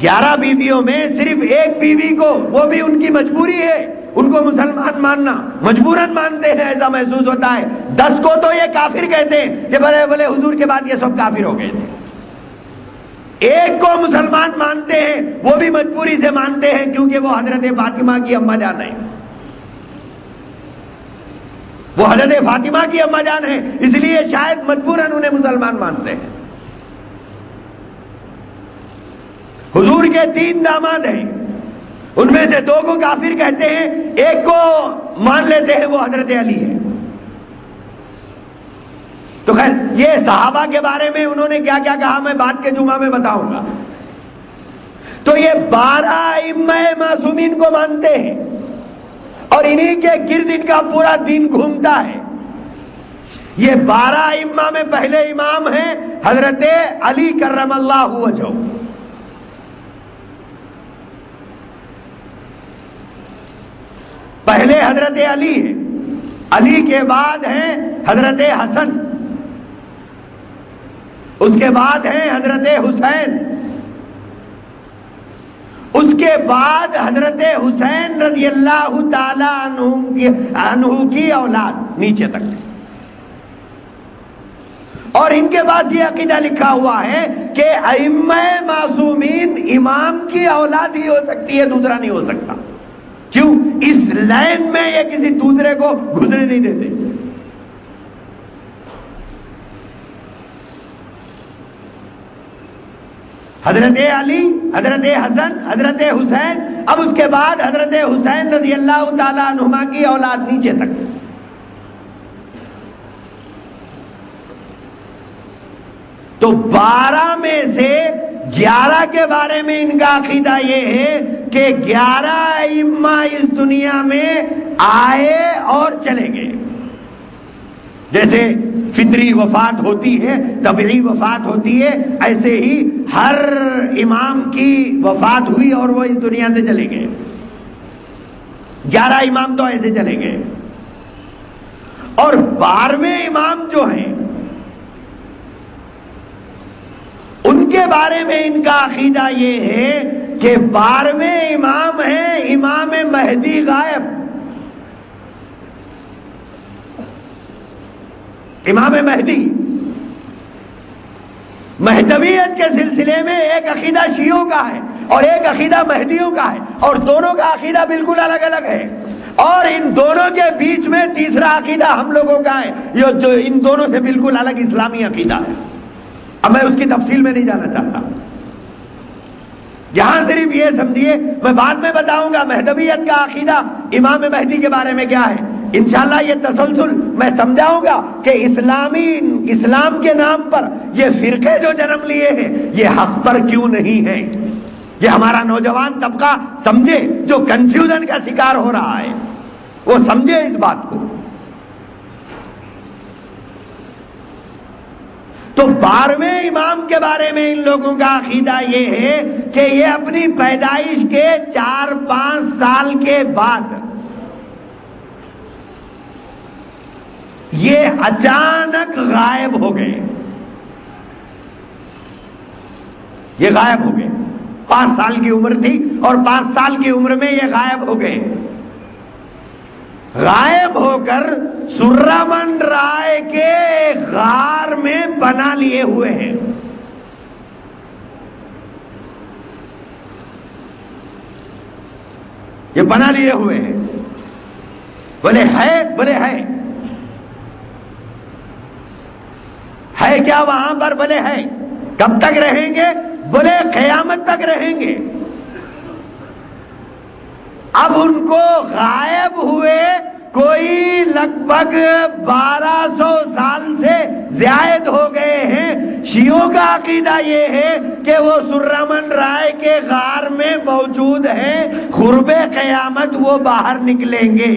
11 بیویوں میں صرف ایک بیوی کو، وہ بھی ان کی مجبوری ہے، ان کو مسلمان ماننا مجبوراً مانتے ہیں، ایسا محسوس ہوتا ہے۔ 10 کو تو یہ کافر کہتے ہیں کہ بھلے حضور کے بعد یہ سب کافر ہو گئے تھے۔ ایک کو مسلمان مانتے ہیں، وہ بھی مجبوری سے مانتے ہیں کیونکہ وہ حضرت فاطمہ کی اماں جان ہے، وہ حضرت فاطمہ کی اماں جان ہے، اس لیے شاید مجبوراً انہیں مسلمان مانتے ہیں۔ حضور کے 3 داماد ہیں، ان میں سے 2 کو کافر کہتے ہیں، ایک کو مان لیتے ہیں، وہ حضرت علی ہے۔ تو خیر یہ صحابہ کے بارے میں انہوں نے کیا کیا کہا میں بعد کے جمعہ میں بتاؤں گا۔ تو یہ 12 ائمہ معصومین کو مانتے ہیں اور انہی کے گرد ان کا پورا دین گھومتا ہے۔ یہ 12 ائمہ میں پہلے امام ہیں حضرت علی کرم اللہ وجہہ۔ پہلے حضرت علی ہے، علی کے بعد ہیں حضرت حسن، اس کے بعد ہیں حضرت حسین، اس کے بعد حضرت حسین رضی اللہ تعالی عنہ کی اولاد نیچے تک۔ اور ان کے بعد یہ عقیدہ لکھا ہوا ہے کہ ائمہ معصومین امام کی اولاد ہی ہو سکتی ہے، دوسرا نہیں ہو سکتا۔ کیوں؟ اس لائن میں یہ کسی دوسرے کو گزرے نہیں دیتے۔ حضرت علی، حضرت حسن، حضرت حسین، اب اس کے بعد حضرت حسین رضی اللہ تعالیٰ عنہما کی اولاد نیچے تک. تو 12 میں سے 11 کے بارے میں ان کا عقیدہ یہ ہے کہ 11 ائمہ اس دنیا میں آئے اور چلے گئے. جیسے فطری وفات ہوتی ہے، طبعی وفات ہوتی ہے، ایسے ہی ہر امام کی وفات ہوئی اور وہ اس دنیا سے چلے گئے. 11 امام تو ایسے چلے گئے. اور 12ویں امام جو ہیں ان کے بارے میں ان کا عقیدہ یہ ہے کہ 12ویں امام ہیں امام مہدی غائب. امام مہدی مہدویت کے سلسلے میں ایک عقیدہ شیعوں کا ہے اور ایک عقیدہ مہدیوں کا ہے، اور دونوں کا عقیدہ بالکل الگ الگ ہے. اور ان دونوں کے بیچ میں تیسرا عقیدہ ہم لوگوں کا ہے جو ان دونوں سے بالکل الگ اسلامی عقیدہ ہے. اب میں اس کی تفصیل میں نہیں جانا چاہتا، یہاں صرف یہ سمجھیے، میں بعد میں بتاؤں گا مہدویت کا عقیدہ امام مہدی کے بارے میں کیا ہے. انشاءاللہ یہ تسلسل میں سمجھاؤں گا کہ اسلام کے نام پر یہ فرقے جو جنم لیے ہیں یہ حق پر کیوں نہیں ہے. یہ ہمارا نوجوان طبقہ سمجھے جو کنفیوژن کا شکار ہو رہا ہے، وہ سمجھے اس بات کو. تو 12ویں امام کے بارے میں ان لوگوں کا عقیدہ یہ ہے کہ یہ اپنی پیدائش کے 4-5 سال کے بعد یہ اچانک غائب ہو گئے. یہ غائب ہو گئے. 5 سال کی عمر تھی اور 5 سال کی عمر میں یہ غائب ہو گئے. غائب ہو کر سرامن رائے کے غار میں بنا لیے ہوئے ہیں. یہ بنا لیے ہوئے ہیں. بولے ہے کیا وہاں پر؟ بولے ہے. کب تک رہیں گے؟ بولے قیامت تک رہیں گے. اب ان کو غائب ہوئے کوئی لگ بھگ 1200 سال سے زائد ہو گئے ہیں. شیعوں کا عقیدہ یہ ہے کہ وہ سرامن رائے کے غار میں موجود ہیں، قرب قیامت وہ باہر نکلیں گے.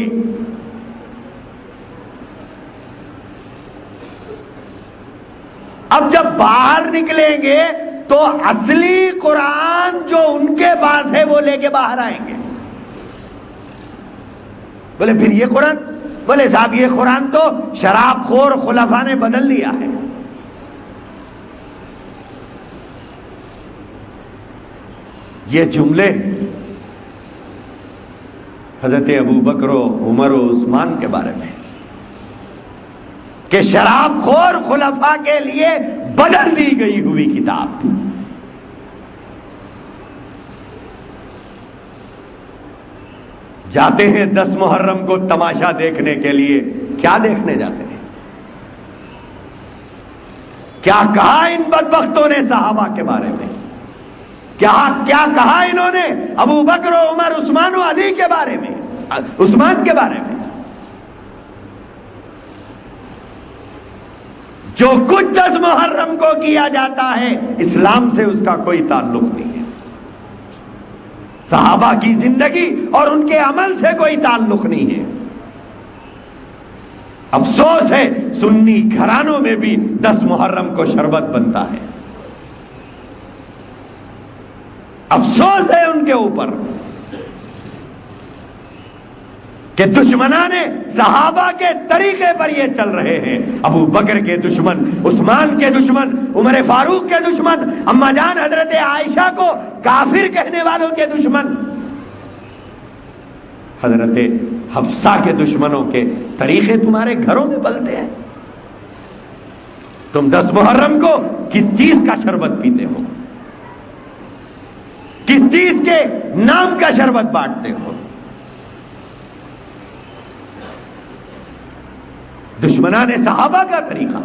اب جب باہر نکلیں گے تو اصلی قرآن جو ان کے پاس ہے وہ لے کے باہر آئیں گے. بولے پھر یہ قرآن؟ بولے صاحب یہ قرآن تو شراب خور خلفاء نے بدل لیا ہے. یہ جملے حضرت ابو بکر و عمر و عثمان کے بارے میں کہ شراب خور خلفاء کے لیے بدل دی گئی ہوئی کتاب. جاتے ہیں 10 محرم کو تماشا دیکھنے کے لیے. کیا دیکھنے جاتے ہیں؟ کیا کہا ان بدبختوں نے صحابہ کے بارے میں؟ کیا کہا انہوں نے ابو بکر و عمر عثمان و علی کے بارے میں، عثمان کے بارے میں؟ جو کچھ 10 محرم کو کیا جاتا ہے اسلام سے اس کا کوئی تعلق نہیں ہے. صحابہ کی زندگی اور ان کے عمل سے کوئی تعلق نہیں ہے. افسوس ہے سنی گھرانوں میں بھی 10 محرم کو شربت بنتا ہے. افسوس ہے ان کے اوپر کہ دشمنان صحابہ کے طریقے پر یہ چل رہے ہیں. ابو بکر کے دشمن، عثمان کے دشمن، عمر فاروق کے دشمن، اما جان حضرت عائشہ کو کافر کہنے والوں کے دشمن، حضرت حفصہ کے دشمنوں کے طریقے تمہارے گھروں میں پلتے ہیں. تم 10 محرم کو کس چیز کا شربت پیتے ہو؟ کس چیز کے نام کا شربت بانٹتے ہو؟ دشمنان صحابہ کا طریقہ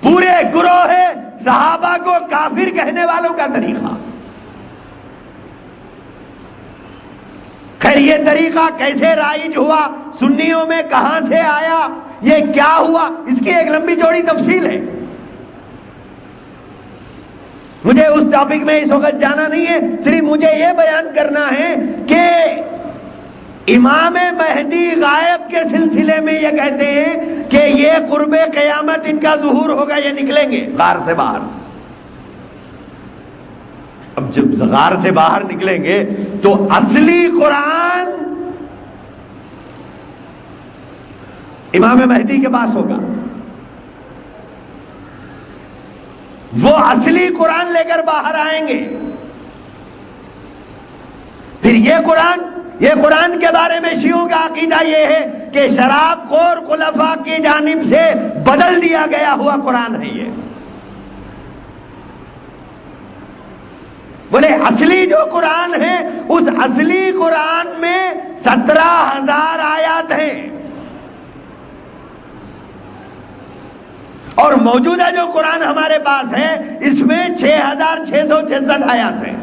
پورے گروہ صحابہ کو کافر کہنے والوں کا طریقہ. خیر یہ طریقہ کیسے رائج ہوا، سنیوں میں کہاں سے آیا، یہ کیا ہوا، اس کی ایک لمبی چوڑی تفصیل ہے. مجھے اس ٹاپک میں اس وقت جانا نہیں ہے، صرف مجھے یہ بیان کرنا ہے کہ امام مہدی غائب کے سلسلے میں یہ کہتے ہیں کہ یہ قرب قیامت ان کا ظہور ہوگا، یہ نکلیں گے غار سے باہر. اب جب غار سے باہر نکلیں گے تو اصلی قرآن امام مہدی کے پاس ہوگا، وہ اصلی قرآن لے کر باہر آئیں گے. پھر یہ قرآن کے بارے میں شیعوں کا عقیدہ یہ ہے کہ شراب خور خلفاء کی جانب سے بدل دیا گیا ہوا قرآن ہے. یہ بولے اصلی جو قرآن ہے اس اصلی قرآن میں 17,000 آیات ہیں، اور موجودہ جو قرآن ہمارے پاس ہے اس میں 6,666 آیات ہیں.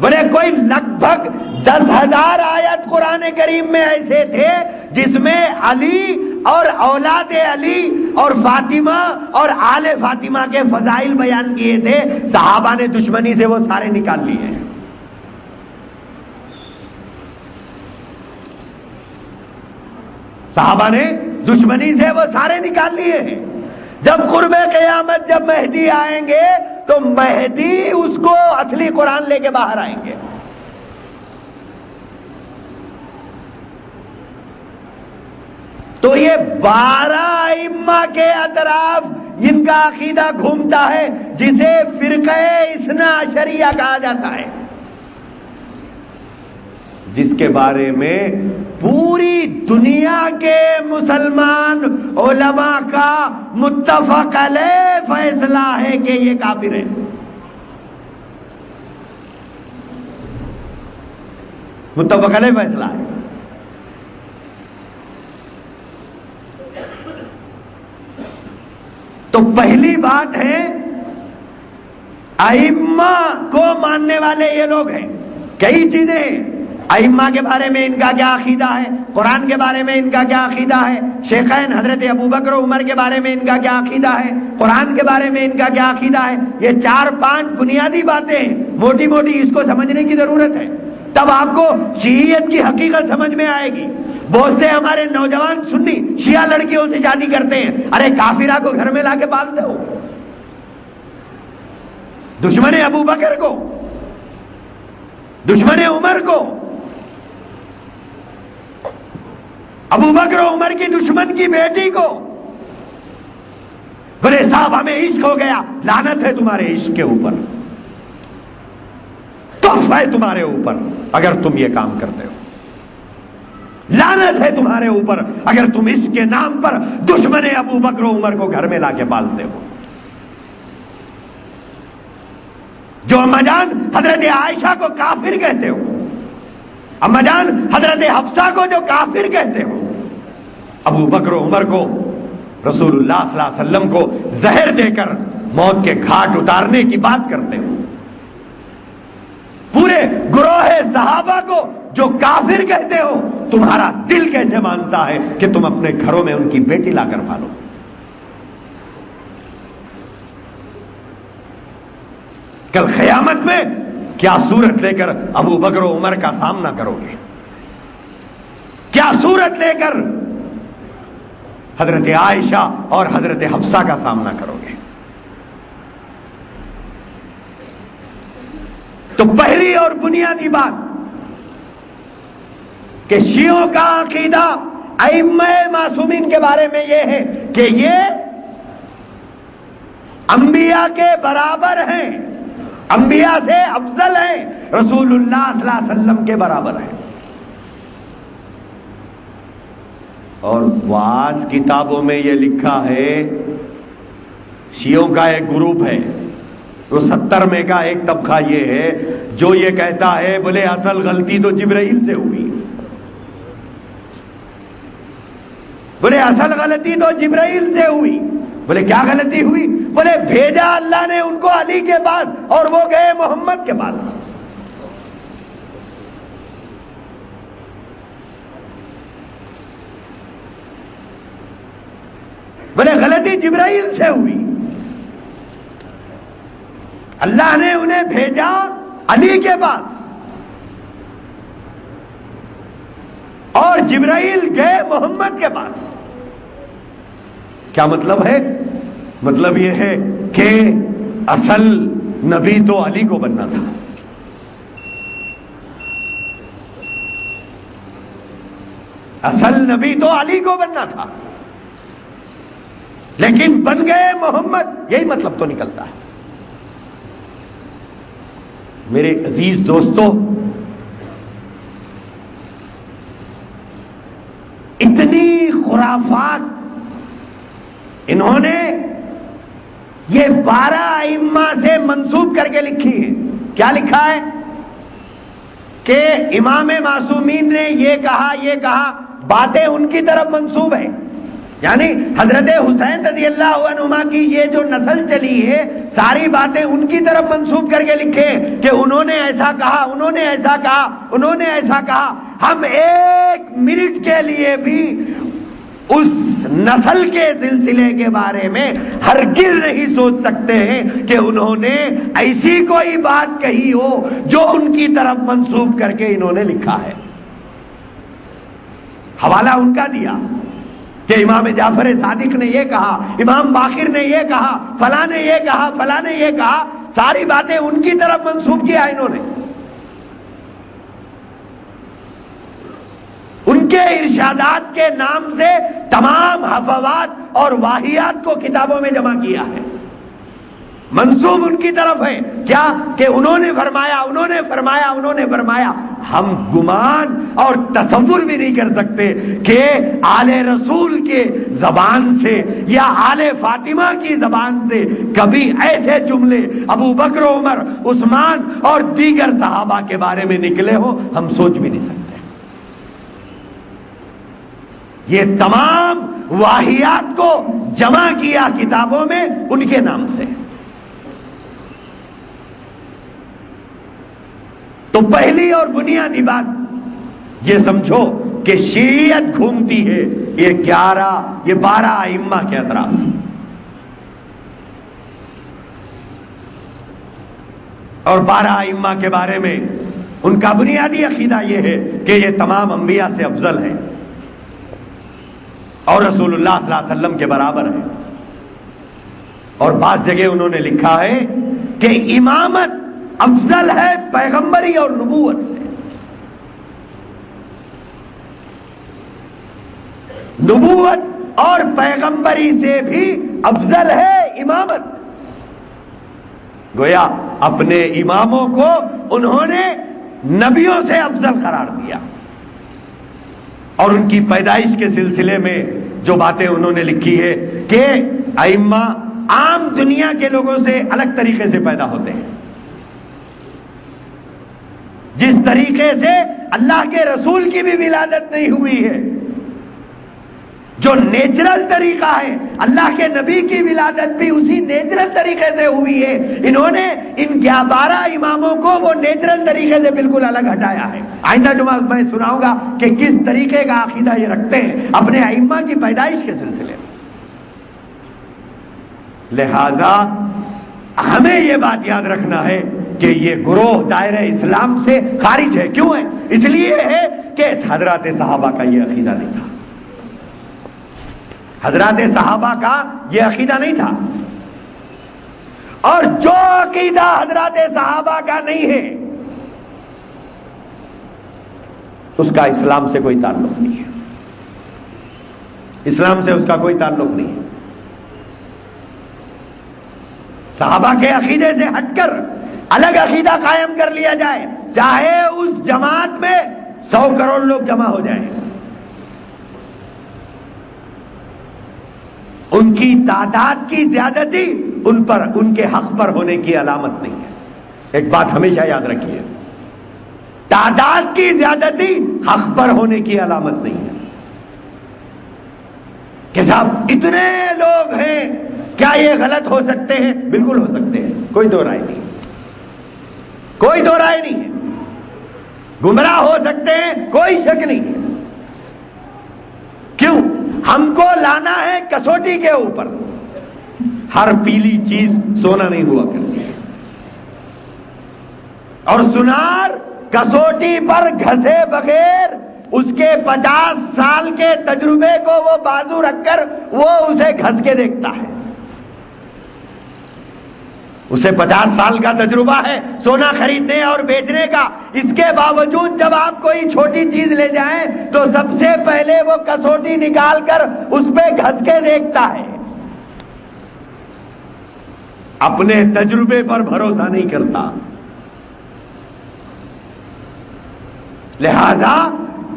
بولے کوئی لگ بھگ 10,000 آیت قرآن کریم میں ایسے تھے جس میں علی اور اولاد علی اور فاطمہ اور آل فاطمہ کے فضائل بیان کیے تھے. صحابہ نے دشمنی سے وہ سارے نکال لیے ہیں. صحابہ نے دشمنی سے وہ سارے نکال لیے ہیں. جب قرب قیامت جب مہدی آئیں گے تو مہدی اس کو اصلی قرآن لے کے باہر آئیں گے. تو یہ 12 ائمہ کے اطراف ان کا عقیدہ گھومتا ہے جسے فرقہ اثنا عشریہ کہا جاتا ہے، جس کے بارے میں پوری دنیا کے مسلمان علماء کا متفق علیہ فیصلہ ہے کہ یہ کافر ہے. متفق علیہ فیصلہ ہے. تو پہلی بات ہے ائمہ کو ماننے والے یہ لوگ ہیں. کئی چیزیں ہیں، ائمہ کے بارے میں ان کا کیا عقیدہ ہے، قرآن کے بارے میں ان کا کیا عقیدہ ہے، شیخین حضرت ابوبکر و عمر کے بارے میں ان کا کیا عقیدہ ہے، قرآن کے بارے میں ان کا کیا عقیدہ ہے. یہ 4-5 بنیادی باتیں ہیں، موٹی موٹی اس کو سمجھنے کی ضرورت ہے، تب آپ کو شیعیت کی حقیقت سمجھ میں آئے گی. بہت سے ہمارے نوجوان سنی شیعہ لڑکیوں سے شادی کرتے ہیں. ارے کافرہ کو گھر میں لا کے پالتے ہو، دشمن ابو بکر کو، دشمن عمر کو، ابو بکر و عمر کی دشمن کی بیٹی کو. بولے صاحب ہمیں عشق ہو گیا. لعنت ہے تمہارے عشق کے اوپر، تحف ہے تمہارے اوپر اگر تم یہ کام کرتے ہو. لعنت ہے تمہارے اوپر اگر تم عشق کے نام پر دشمن ابو بکر و عمر کو گھر میں لا کے پالتے ہو. جو اما جان حضرت عائشہ کو کافر کہتے ہو، اما جان حضرت حفصہ کو جو کافر کہتے ہو، ابو بکر و عمر کو، رسول اللہ صلی اللہ علیہ وسلم کو زہر دے کر موت کے گھاٹ اتارنے کی بات کرتے ہو، پورے گروہ صحابہ کو جو کافر کہتے ہو، تمہارا دل کیسے مانتا ہے کہ تم اپنے گھروں میں ان کی بیٹی لا کر پالو؟ کل قیامت میں کیا صورت لے کر ابو بکر و عمر کا سامنا کرو گے؟ کیا صورت لے کر حضرت عائشہ اور حضرت حفصہ کا سامنا کرو گے؟ تو پہلی اور بنیادی بات کہ شیعوں کا عقیدہ ائمہ معصومین کے بارے میں یہ ہے کہ یہ انبیاء کے برابر ہیں، انبیاء سے افضل ہیں، رسول اللہ صلی اللہ علیہ وسلم کے برابر ہیں. اور بعض کتابوں میں یہ لکھا ہے، شیعوں کا ایک گروپ ہے، تو 70 میں کا ایک طبقہ یہ ہے جو یہ کہتا ہے بولے اصل غلطی تو جبرائیل سے ہوئی. بولے اصل غلطی تو جبرائیل سے ہوئی. بولے کیا غلطی ہوئی؟ بولے بھیجا اللہ نے ان کو علی کے پاس اور وہ گئے محمد کے پاس. بولے غلطی جبرائیل سے ہوئی. اللہ نے انہیں بھیجا علی کے پاس اور جبرائیل گئے محمد کے پاس. کیا مطلب ہے؟ مطلب یہ ہے کہ اصل نبی تو علی کو بننا تھا. اصل نبی تو علی کو بننا تھا، لیکن بن گئے محمد. یہی مطلب تو نکلتا ہے. میرے عزیز دوستو، اتنی خرافات انہوں نے یہ 12 ائمہ سے منسوب کر کے لکھی ہے. کیا لکھا ہے؟ کہ امام معصومین نے یہ کہا باتیں ان کی طرف منسوب ہیں. یعنی حضرت حسین رضی اللہ عنہما کی یہ جو نسل چلی ہے ساری باتیں ان کی طرف منسوب کر کے لکھے کہ انہوں نے ایسا کہا، انہوں نے ایسا کہا، انہوں نے ایسا کہا. ہم ایک منٹ کے لیے بھی اس نسل کے سلسلے کے بارے میں ہرگز نہیں سوچ سکتے ہیں کہ انہوں نے ایسی کوئی بات کہی ہو جو ان کی طرف منسوب کر کے انہوں نے لکھا ہے. حوالہ ان کا دیا کہ امام جعفر صادق نے یہ کہا، امام باقر نے یہ کہا، فلاں نے یہ کہا، فلاں نے یہ کہا. ساری باتیں ان کی طرف منسوب کیا انہوں نے. ان کے ارشادات کے نام سے تمام حفوات اور واہیات کو کتابوں میں جمع کیا ہے. منسوب ان کی طرف ہے. کیا کہ انہوں نے فرمایا، انہوں نے فرمایا، انہوں نے فرمایا. ہم گمان اور تصور بھی نہیں کر سکتے کہ آل رسول کے زبان سے یا آل فاطمہ کی زبان سے کبھی ایسے جملے ابو بکر، عمر، عثمان اور دیگر صحابہ کے بارے میں نکلے ہو. ہم سوچ بھی نہیں سکتے. یہ تمام واہیات کو جمع کیا کتابوں میں ان کے نام سے. تو پہلی اور بنیادی بات یہ سمجھو کہ شیعیت گھومتی ہے یہ 12 ائمہ کے اطراف. اور 12 ائمہ کے بارے میں ان کا بنیادی عقیدہ یہ ہے کہ یہ تمام انبیاء سے افضل ہے اور رسول اللہ صلی اللہ علیہ وسلم کے برابر ہے. اور بعض جگہ انہوں نے لکھا ہے کہ امامت افضل ہے پیغمبری اور نبوت سے. نبوت اور پیغمبری سے بھی افضل ہے امامت. گویا اپنے اماموں کو انہوں نے نبیوں سے افضل قرار دیا. اور ان کی پیدائش کے سلسلے میں جو باتیں انہوں نے لکھی ہے کہ ائمہ عام دنیا کے لوگوں سے الگ طریقے سے پیدا ہوتے ہیں. جس طریقے سے اللہ کے رسول کی بھی ولادت نہیں ہوئی ہے، جو نیچرل طریقہ ہے، اللہ کے نبی کی ولادت بھی اسی نیچرل طریقے سے ہوئی ہے. انہوں نے ان 12 اماموں کو وہ نیچرل طریقے سے بالکل الگ ہٹایا ہے. آئندہ جمعہ میں سناؤں گا کہ کس طریقے کا عقیدہ یہ رکھتے ہیں اپنے ائمہ کی پیدائش کے سلسلے میں. لہذا ہمیں یہ بات یاد رکھنا ہے کہ یہ گروہ دائرہ اسلام سے خارج ہے. کیوں ہے؟ اس لیے ہے کہ حضرات صحابہ کا یہ عقیدہ نہیں تھا. حضرات صحابہ کا یہ عقیدہ نہیں تھا. اور جو عقیدہ حضرات صحابہ کا نہیں ہے اس کا اسلام سے کوئی تعلق نہیں ہے. اسلام سے اس کا کوئی تعلق نہیں ہے. صحابہ کے عقیدے سے ہٹ کر الگ عقیدہ قائم کر لیا جائے، چاہے اس جماعت میں 100 کروڑ لوگ جمع ہو جائیں، ان کی تعداد کی زیادتی ان پر، ان کے حق پر ہونے کی علامت نہیں ہے. ایک بات ہمیشہ یاد رکھیے، تعداد کی زیادتی حق پر ہونے کی علامت نہیں ہے. کہ صاحب اتنے لوگ ہیں، کیا یہ غلط ہو سکتے ہیں؟ بالکل ہو سکتے ہیں، کوئی دو رائے نہیں، کوئی دو رائے نہیں ہے۔ گمراہ ہو سکتے ہیں، کوئی شک نہیں ہے۔ کیوں؟ ہم کو لانا ہے کسوٹی کے اوپر۔ ہر پیلی چیز سونا نہیں ہوا کرتی، اور سنار کسوٹی پر گھسے بغیر اس کے 50 سال کے تجربے کو وہ بازو رکھ کر وہ اسے گھس کے دیکھتا ہے۔ اسے 50 سال کا تجربہ ہے سونا خریدنے اور بیچنے کا، اس کے باوجود جب آپ کوئی چھوٹی چیز لے جائیں تو سب سے پہلے وہ کسوٹی نکال کر اس پہ گھس کے دیکھتا ہے، اپنے تجربے پر بھروسہ نہیں کرتا۔ لہذا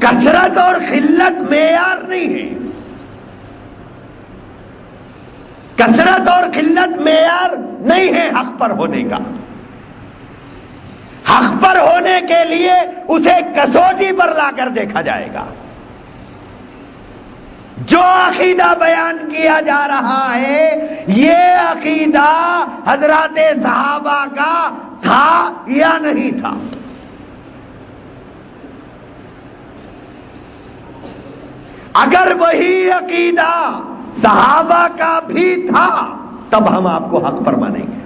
کثرت اور قلت معیار نہیں ہے، کثرت اور قلت معیار نہیں ہے حق پر ہونے کا۔ حق پر ہونے کے لیے اسے کسوٹی پر لا کر دیکھا جائے گا۔ جو عقیدہ بیان کیا جا رہا ہے یہ عقیدہ حضرات صحابہ کا تھا یا نہیں تھا؟ اگر وہی عقیدہ صحابہ کا بھی تھا تب ہم آپ کو حق پر مانیں گے۔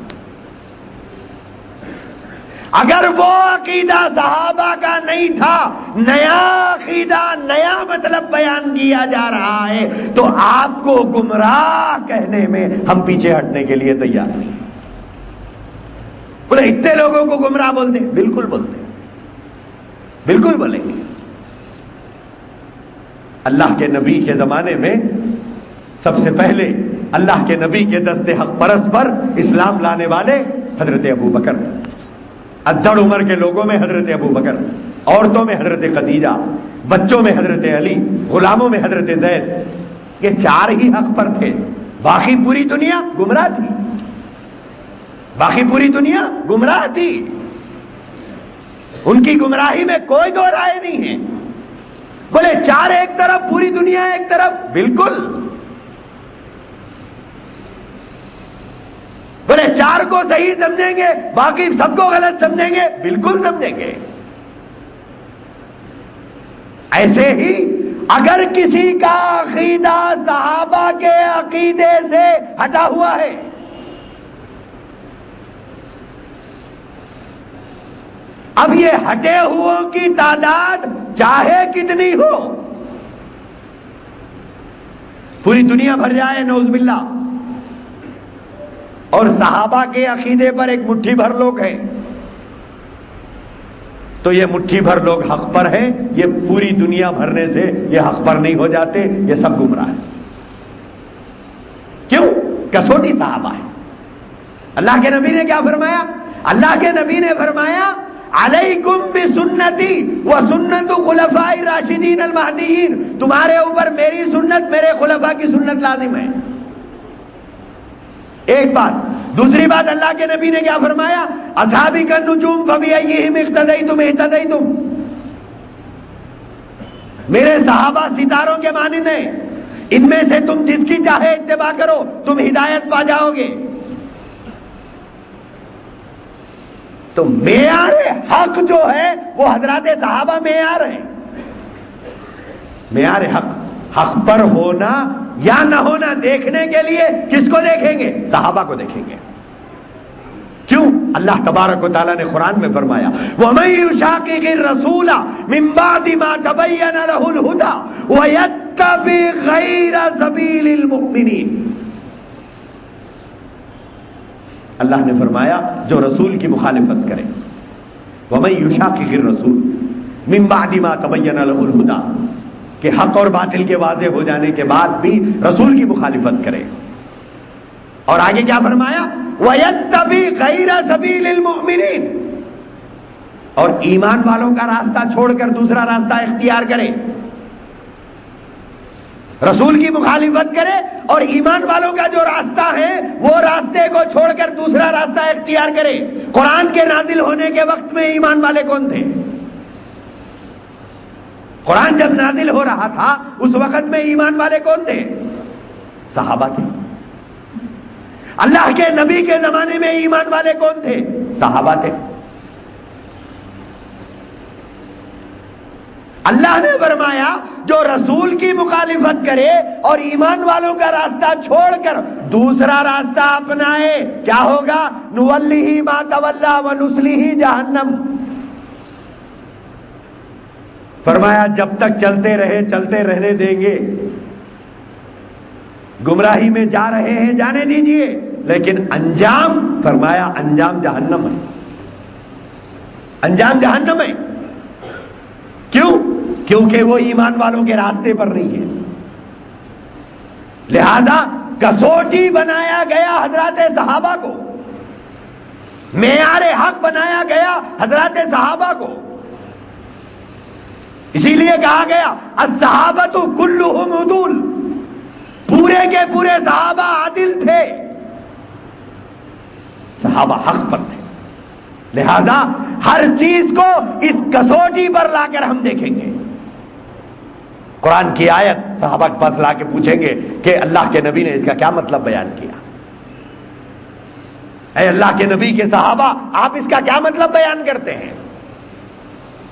اگر وہ عقیدہ صحابہ کا نہیں تھا، نیا عقیدہ نیا مطلب بیان کیا جا رہا ہے، تو آپ کو گمراہ کہنے میں ہم پیچھے ہٹنے کے لیے تیار نہیں۔ بولے اتنے لوگوں کو گمراہ بول دیں، بالکل بول دیں، بالکل بولیں گے۔ اللہ کے نبی کے زمانے میں سب سے پہلے اللہ کے نبی کے دست حق پرست پر اسلام لانے والے حضرت ابو بکر، ادڑ عمر کے لوگوں میں حضرت ابو بکر، عورتوں میں حضرت خدیجہ، بچوں میں حضرت علی، غلاموں میں حضرت زید۔ یہ چار ہی حق پر تھے، باقی پوری دنیا گمراہ تھی، باقی پوری دنیا گمراہ تھی۔ ان کی گمراہی میں کوئی دو رائے نہیں ہے۔ بولے چار ایک طرف پوری دنیا ایک طرف، بالکل۔ بولے چار کو صحیح سمجھیں گے باقی سب کو غلط سمجھیں گے، بالکل سمجھیں گے۔ ایسے ہی اگر کسی کا عقیدہ صحابہ کے عقیدے سے ہٹا ہوا ہے، اب یہ ہٹے ہوئوں کی تعداد چاہے کتنی ہو، پوری دنیا بھر جائے نعوذ باللہ، اور صحابہ کے عقیدے پر ایک مٹھی بھر لوگ ہیں، تو یہ مٹھی بھر لوگ حق پر ہیں، یہ پوری دنیا بھرنے سے یہ حق پر نہیں ہو جاتے، یہ سب گمراہ ہیں۔ کیوں؟ کسوٹی صحابہ ہے۔ اللہ کے نبی نے کیا فرمایا؟ اللہ کے نبی نے فرمایا علیکم بسنتی وسنت خلفاء الراشدین المہدیین، تمہارے اوپر میری سنت، میرے خلفاء کی سنت لازم ہے۔ ایک بات۔ دوسری بات اللہ کے نبی نے کیا فرمایا؟ اصحابی کالنجوم فبأیہم اقتدیتم اہتدیتم، میرے صحابہ ستاروں کے مانند ہیں، ان میں سے تم جس کی چاہے اتباع کرو تم ہدایت پا جاؤ گے۔ تو معیار حق جو ہے وہ حضرات صحابہ معیار ہے۔ معیار حق، حق پر ہونا یا نہ ہونا دیکھنے کے لیے کس کو دیکھیں گے؟ صحابہ کو دیکھیں گے۔ کیوں؟ اللہ تبارک و تعالیٰ نے قرآن میں فرمایا وَمَن يُشَاقِقِ الرَّسُولَ مِن بَعْدِ مَا تَبَيَّنَ لَهُ الْهُدَى وَيَتَّبِعْ غَيْرَ سَبِيلِ الْمُؤْمِنِينَ، اللہ نے فرمایا جو رسول کی مخالفت کرے، وَمَن يُشَاقِقِ الرَّسُولَ مِن بَعْدِ مَا تَبَيَّنَ لَهُ الْهُدَى، کہ حق اور باطل کے واضح ہو جانے کے بعد بھی رسول کی مخالفت کرے۔ اور آگے کیا فرمایا؟ وَيَتَّبِعْ غَيْرَ سَبِيلِ الْمُؤْمِنِينَ، اور ایمان والوں کا راستہ چھوڑ کر دوسرا راستہ اختیار کرے، رسول کی مخالفت کرے اور ایمان والوں کا جو راستہ ہے وہ راستے کو چھوڑ کر دوسرا راستہ اختیار کرے۔ قرآن کے نازل ہونے کے وقت میں ایمان والے کون تھے؟ قرآن جب نازل ہو رہا تھا اس وقت میں ایمان والے کون تھے؟ صحابہ تھے. اللہ کے نبی کے زمانے میں ایمان والے کون تھے؟ صحابہ تھے. اللہ نے فرمایا جو رسول کی مخالفت کرے اور ایمان والوں کا راستہ چھوڑ کر دوسرا راستہ اپنائے کیا ہوگا؟ نولیہ ما تولی ونصلیہ جہنم. فرمایا جب تک چلتے رہنے دیں گے. گمراہی میں جا رہے ہیں جانے دیجئے، لیکن انجام، فرمایا انجام جہنم ہے. انجام جہنم ہے. کیوں؟ کیونکہ وہ ایمان والوں کے راستے پر نہیں ہے. لہذا کسوٹی بنایا گیا حضرات صحابہ کو، معیار حق بنایا گیا حضرات صحابہ کو. اسی لیے کہا گیا الصحابۃ کلھم عدول، پورے کے پورے صحابہ عادل تھے، صحابہ حق پر تھے. لہذا ہر چیز کو اس کسوٹی پر لا کر ہم دیکھیں گے. قرآن کی آیت صحابہ کے پاس لا کے پوچھیں گے کہ اللہ کے نبی نے اس کا کیا مطلب بیان کیا. اے اللہ کے نبی کے صحابہ، آپ اس کا کیا مطلب بیان کرتے ہیں؟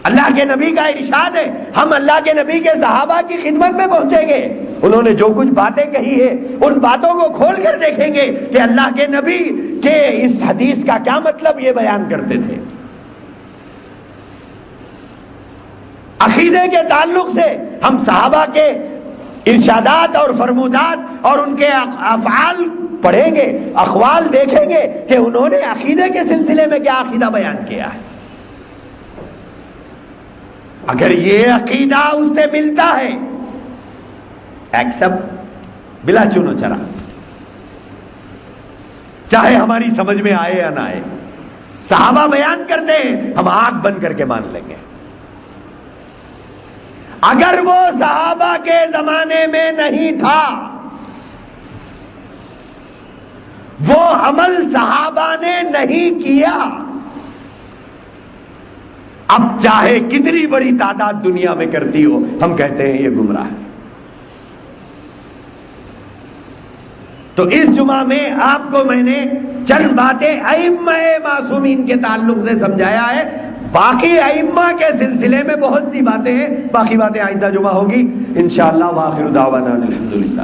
اللہ کے نبی کا ارشاد ہے، ہم اللہ کے نبی کے صحابہ کی خدمت میں پہنچیں گے. انہوں نے جو کچھ باتیں کہی ہے ان باتوں کو کھول کر دیکھیں گے کہ اللہ کے نبی کے اس حدیث کا کیا مطلب یہ بیان کرتے تھے. عقیدے کے تعلق سے ہم صحابہ کے ارشادات اور فرمودات اور ان کے افعال پڑھیں گے، اقوال دیکھیں گے کہ انہوں نے عقیدے کے سلسلے میں کیا عقیدہ بیان کیا ہے. اگر یہ عقیدہ اس سے ملتا ہے ایکسپٹ بلا چونو چرا، چاہے ہماری سمجھ میں آئے یا نہ آئے. صحابہ بیان کرتے ہیں، ہم آنکھ بند کر کے مان لیں گے. اگر وہ صحابہ کے زمانے میں نہیں تھا، وہ عمل صحابہ نے نہیں کیا، اب چاہے کتنی بڑی تعداد دنیا میں کرتی ہو، ہم کہتے ہیں یہ گمراہ ہے. تو اس جمعہ میں آپ کو میں نے چند باتیں ائمہ معصومین کے تعلق سے سمجھایا ہے. باقی ائمہ کے سلسلے میں بہت سی باتیں ہیں، باقی باتیں آئندہ جمعہ ہوگی انشاءاللہ. وآخر دعوانا الحمدللہ.